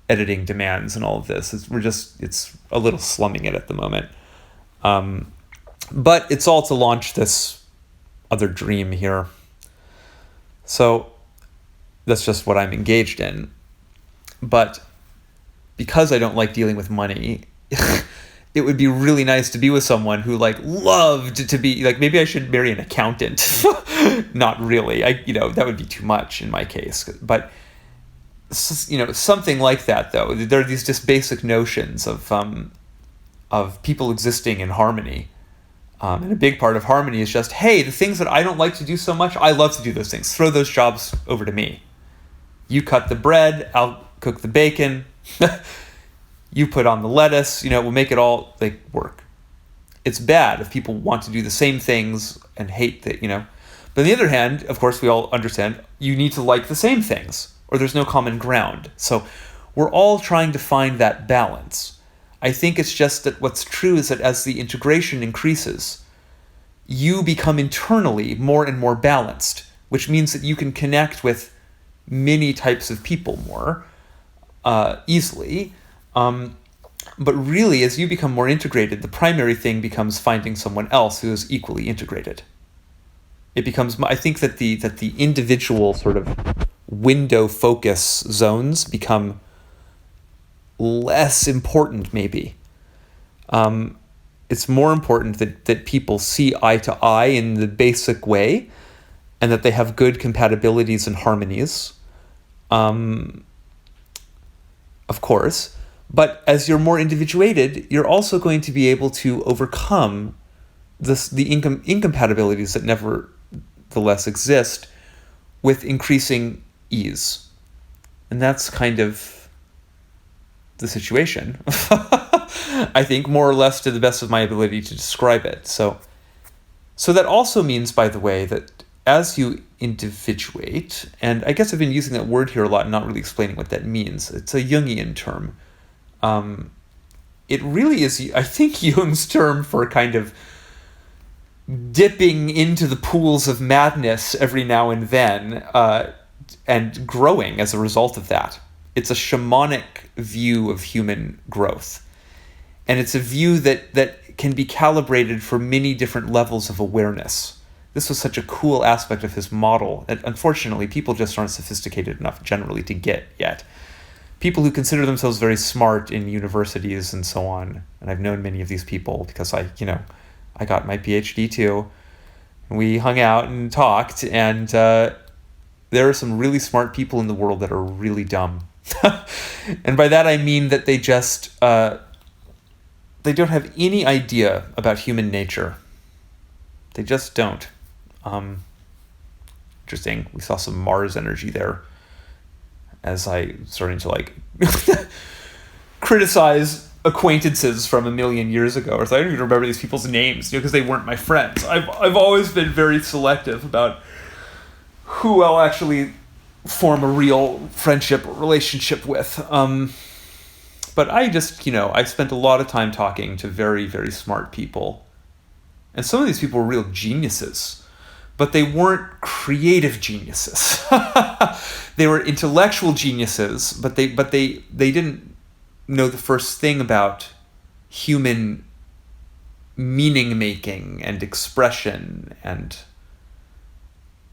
editing demands and all of this. It's a little slumming it at the moment. But it's all to launch this other dream here. So that's just what I'm engaged in. But because I don't like dealing with money, it would be really nice to be with someone who like loved to be like, maybe I should marry an accountant. Not really. That would be too much in my case. But something like that though. There are these just basic notions of people existing in harmony. And a big part of harmony is just, hey, the things that I don't like to do so much, I love to do those things. Throw those jobs over to me. You cut the bread, I'll cook the bacon. You put on the lettuce, we'll make it all like work. It's bad if people want to do the same things and hate that, But on the other hand, of course, we all understand you need to like the same things or there's no common ground. So we're all trying to find that balance. I think it's just that what's true is that as the integration increases, you become internally more and more balanced, which means that you can connect with many types of people more easily. But really, as you become more integrated, the primary thing becomes finding someone else who is equally integrated. It becomes, I think that the individual sort of window focus zones become less important, maybe. It's more important that people see eye to eye in the basic way and that they have good compatibilities and harmonies. Of course. But as you're more individuated, you're also going to be able to overcome the incompatibilities that nevertheless exist with increasing ease. And that's kind of the situation. I think, more or less to the best of my ability to describe it. So that also means, by the way, that as you individuate, and I guess I've been using that word here a lot and not really explaining what that means. It's a Jungian term. It really is, I think, Jung's term for kind of dipping into the pools of madness every now and then and growing as a result of that. It's a shamanic view of human growth. And it's a view that can be calibrated for many different levels of awareness. This was such a cool aspect of his model that unfortunately people just aren't sophisticated enough generally to get yet. People who consider themselves very smart in universities and so on, and I've known many of these people because I got my PhD too. We hung out and talked, and there are some really smart people in the world that are really dumb. And by that I mean that they just they don't have any idea about human nature. They just don't. Interesting. We saw some Mars energy there as I starting to criticize acquaintances from a million years ago. Or so I don't even remember these people's names, because they weren't my friends. I've always been very selective about who I'll actually form a real friendship or relationship with. But I just, I spent a lot of time talking to very, very smart people. And some of these people were real geniuses, but they weren't creative geniuses. They were intellectual geniuses, but they didn't know the first thing about human meaning making and expression and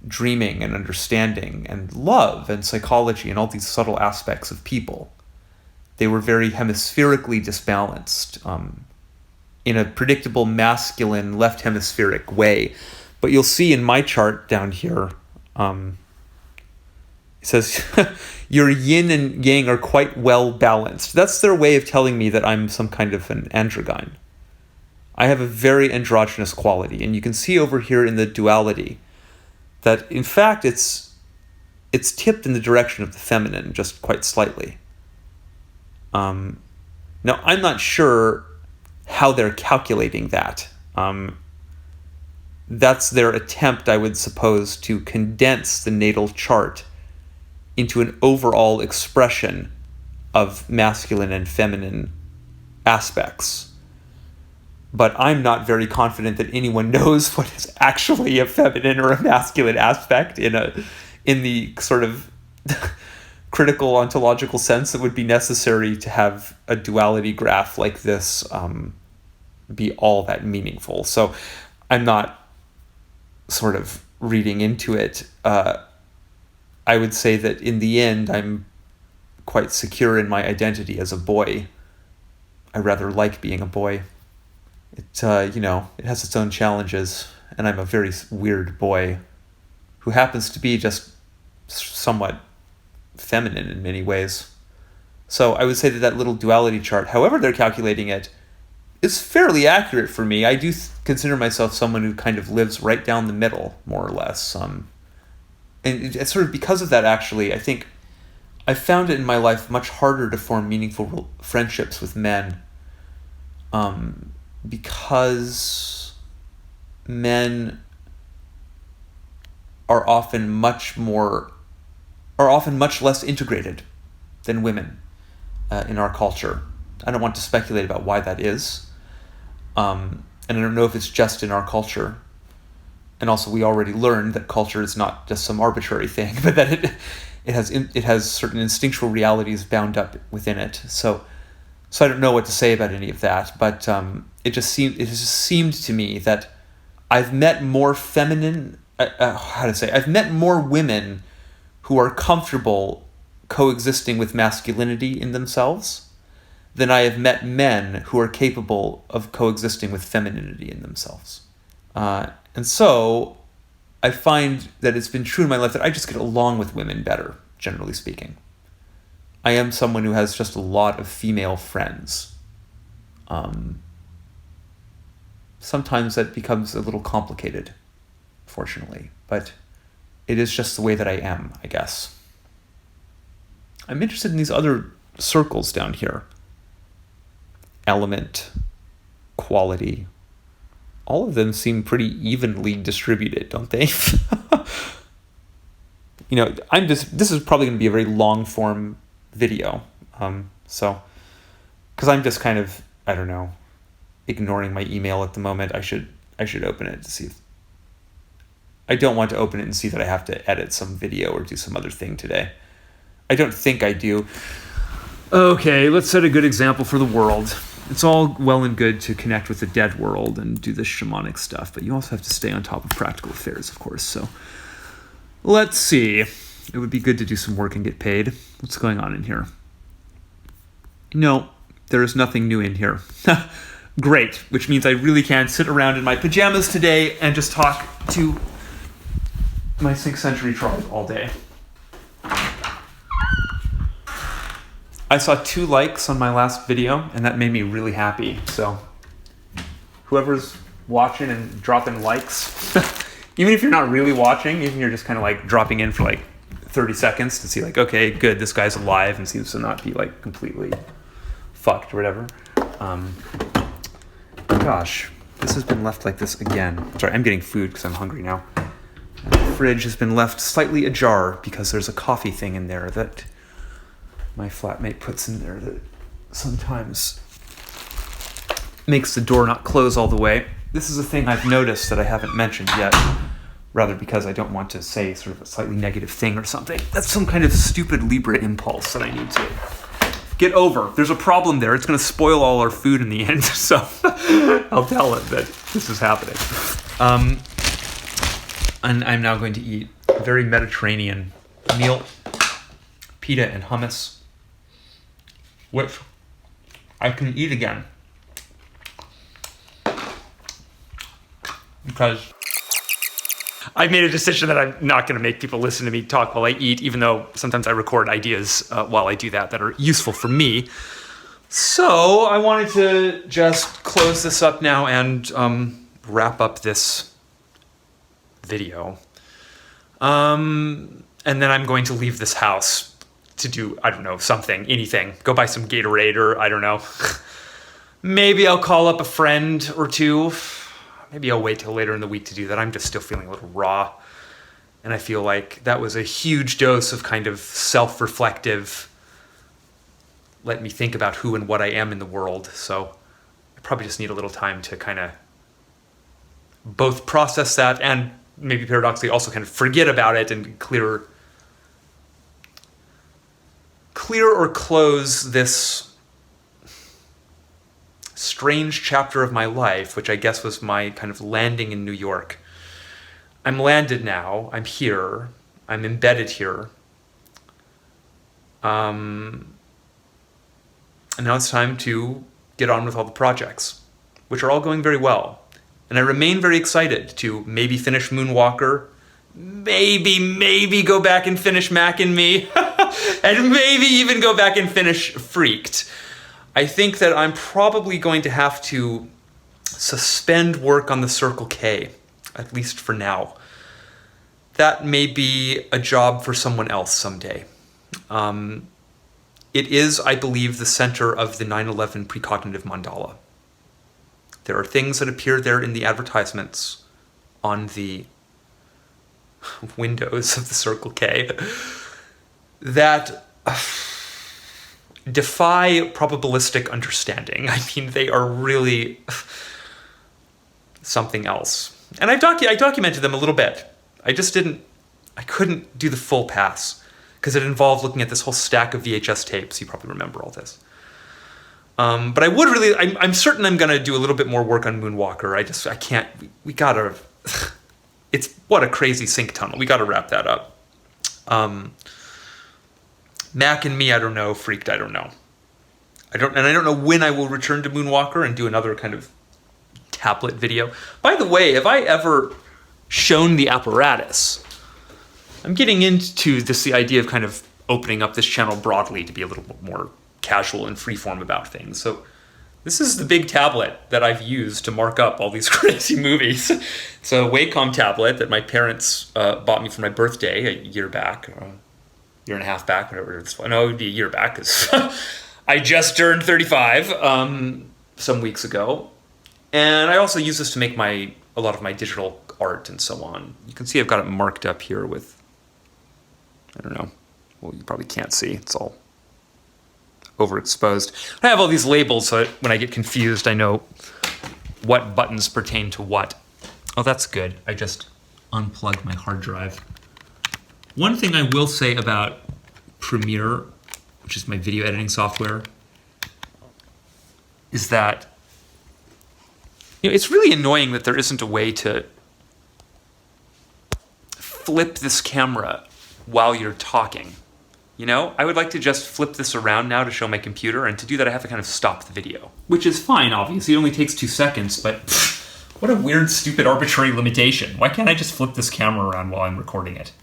dreaming and understanding and love and psychology and all these subtle aspects of people. They were very hemispherically disbalanced, in a predictable masculine left hemispheric way. But you'll see in my chart down here, it says, your yin and yang are quite well balanced. That's their way of telling me that I'm some kind of an androgyne. I have a very androgynous quality, and you can see over here in the duality that, in fact, it's tipped in the direction of the feminine, just quite slightly. Now, I'm not sure how they're calculating that. That's their attempt, I would suppose, to condense the natal chart into an overall expression of masculine and feminine aspects. But I'm not very confident that anyone knows what is actually a feminine or a masculine aspect in the sort of critical ontological sense that would be necessary to have a duality graph like this be all that meaningful. So I'm not sort of reading into it. I would say that in the end, I'm quite secure in my identity as a boy. I rather like being a boy. It it has its own challenges, and I'm a very weird boy who happens to be just somewhat feminine in many ways. So I would say that little duality chart, however they're calculating it, is fairly accurate for me. I do consider myself someone who kind of lives right down the middle, more or less. And it's sort of because of that, actually, I think I found it in my life much harder to form meaningful friendships with men, because men are often much less integrated than women in our culture. I don't want to speculate about why that is. And I don't know if it's just in our culture. And also, we already learned that culture is not just some arbitrary thing, but that it has certain instinctual realities bound up within it. So I don't know what to say about any of that. But it has just seemed to me that I've met more I've met more women who are comfortable coexisting with masculinity in themselves than I have met men who are capable of coexisting with femininity in themselves. And so I find that it's been true in my life that I just get along with women better, generally speaking. I am someone who has just a lot of female friends. Sometimes that becomes a little complicated, fortunately, but it is just the way that I am, I guess. I'm interested in these other circles down here. Element, quality. All of them seem pretty evenly distributed, don't they? This is probably going to be a very long form video. Because I'm just kind of, I don't know, ignoring my email at the moment. I should open it to see if, I don't want to open it and see that I have to edit some video or do some other thing today. I don't think I do. Okay, let's set a good example for the world. It's all well and good to connect with the dead world and do this shamanic stuff, but you also have to stay on top of practical affairs, of course. So let's see. It would be good to do some work and get paid. What's going on in here? No, there is nothing new in here. Great, which means I really can sit around in my pajamas today and just talk to my 6th century tribe all day. I saw 2 likes on my last video, and that made me really happy. So whoever's watching and dropping likes, even if you're not really watching, even if you're just kind of like dropping in for like 30 seconds to see like, okay, good, this guy's alive and seems to not be like completely fucked or whatever. Gosh, this has been left like this again. Sorry, I'm getting food because I'm hungry now. And the fridge has been left slightly ajar because there's a coffee thing in there that my flatmate puts in there that sometimes makes the door not close all the way. This is a thing I've noticed that I haven't mentioned yet, rather because I don't want to say sort of a slightly negative thing or something. That's some kind of stupid Libra impulse that I need to get over. There's a problem there. It's going to spoil all our food in the end, so I'll tell it that this is happening. And I'm now going to eat a very Mediterranean meal, pita and hummus, which I can eat again because I've made a decision that I'm not going to make people listen to me talk while I eat, even though sometimes I record ideas while I do that are useful for me. So I wanted to just close this up now and wrap up this video. And then I'm going to leave this house to do, I don't know, something, anything. Go buy some Gatorade or I don't know. Maybe I'll call up a friend or two. Maybe I'll wait till later in the week to do that. I'm just still feeling a little raw. And I feel like that was a huge dose of kind of self-reflective, let me think about who and what I am in the world. So I probably just need a little time to kind of both process that and maybe paradoxically also kind of forget about it and clear or close this strange chapter of my life, which I guess was my kind of landing in New York. I'm landed now. I'm here. I'm embedded here. And now it's time to get on with all the projects, which are all going very well. And I remain very excited to maybe finish Moonwalker, maybe go back and finish Mac and Me, and maybe even go back and finish Freaked. I think that I'm probably going to have to suspend work on the Circle K, at least for now. That may be a job for someone else someday. It is, I believe, the center of the 9/11 precognitive mandala. There are things that appear there in the advertisements on the windows of the Circle K that defy probabilistic understanding. I mean, they are really something else. And I documented them a little bit. I couldn't do the full pass because it involved looking at this whole stack of VHS tapes. You probably remember all this. But I'm certain I'm going to do a little bit more work on Moonwalker. I can't, we gotta, it's, what a crazy sink tunnel. We gotta wrap that up. Mac and Me, I don't know. Freaked, I don't know. I don't know when I will return to Moonwalker and do another kind of tablet video. By the way, have I ever shown the apparatus? I'm getting into the idea of kind of opening up this channel broadly to be a little bit more casual and freeform about things. So this is the big tablet that I've used to mark up all these crazy movies. It's a Wacom tablet that my parents bought me for my birthday a year back, or a year and a half back, whatever it's. No, it would be a year back because I just turned 35 some weeks ago. And I also use this to make a lot of my digital art and so on. You can see I've got it marked up here with, I don't know, well, you probably can't see. It's all overexposed. I have all these labels so that when I get confused, I know what buttons pertain to what. Oh, that's good. I just unplugged my hard drive. One thing I will say about Premiere, which is my video editing software, is that it's really annoying that there isn't a way to flip this camera while you're talking. I would like to just flip this around now to show my computer, and to do that I have to kind of stop the video. Which is fine, obviously, it only takes 2 seconds, but what a weird, stupid, arbitrary limitation. Why can't I just flip this camera around while I'm recording it?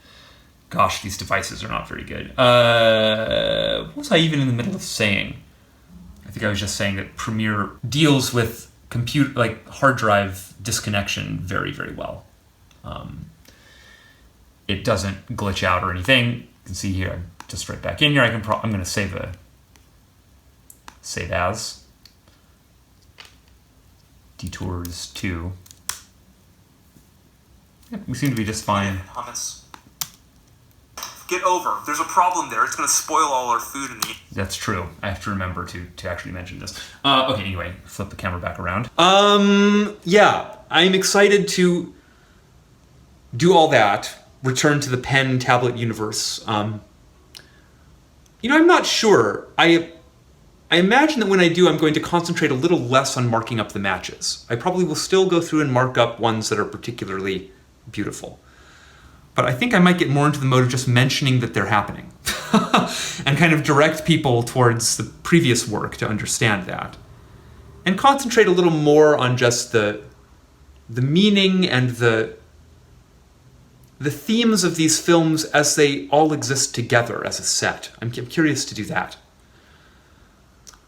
Gosh, these devices are not very good. What was I even in the middle of saying? I think I was just saying that Premiere deals with hard drive disconnection very, very well. It doesn't glitch out or anything. You can see here, I'm just right back in here. I'm going to save as Detours 2. Yeah, we seem to be just fine. Hummus. Get over. There's a problem there. It's going to spoil all our food in the... That's true. I have to remember to actually mention this. Okay, anyway, flip the camera back around. Yeah, I'm excited to do all that. Return to the pen tablet universe. I'm not sure. I imagine that when I do, I'm going to concentrate a little less on marking up the matches. I probably will still go through and mark up ones that are particularly beautiful. But I think I might get more into the mode of just mentioning that they're happening and kind of direct people towards the previous work to understand that. And concentrate a little more on just the meaning and the themes of these films as they all exist together as a set. I'm curious to do that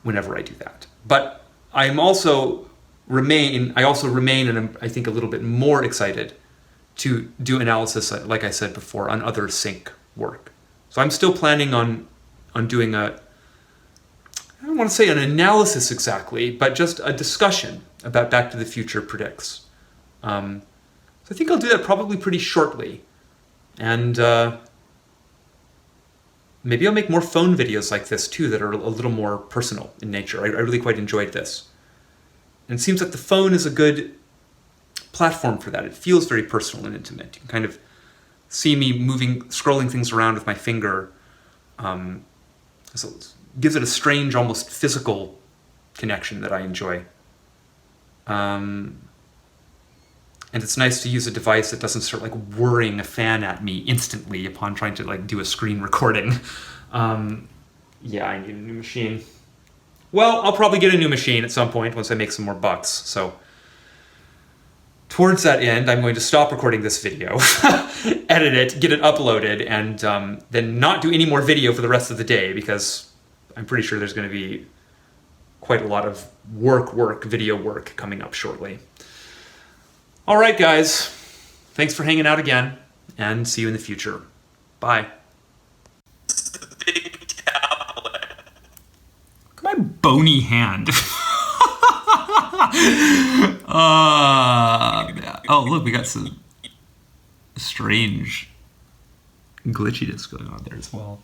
whenever I do that. But I also remain, and I'm, I think, a little bit more excited to do analysis, like I said before, on other sync work. So I'm still planning on doing I don't want to say an analysis exactly, but just a discussion about Back to the Future Predicts. So I think I'll do that probably pretty shortly. And maybe I'll make more phone videos like this too that are a little more personal in nature. I really quite enjoyed this. And it seems like the phone is a good platform for that. It feels very personal and intimate. You can kind of see me scrolling things around with my finger. So it gives it a strange, almost physical connection that I enjoy. And it's nice to use a device that doesn't start whirring a fan at me instantly upon trying to do a screen recording. Yeah, I need a new machine. Well, I'll probably get a new machine at some point once I make some more bucks. So towards that end, I'm going to stop recording this video, edit it, get it uploaded, and then not do any more video for the rest of the day because I'm pretty sure there's going to be quite a lot of video work coming up shortly. All right, guys. Thanks for hanging out again, and see you in the future. Bye. Look at my bony hand. Oh, look, we got some strange glitchiness going on there as well.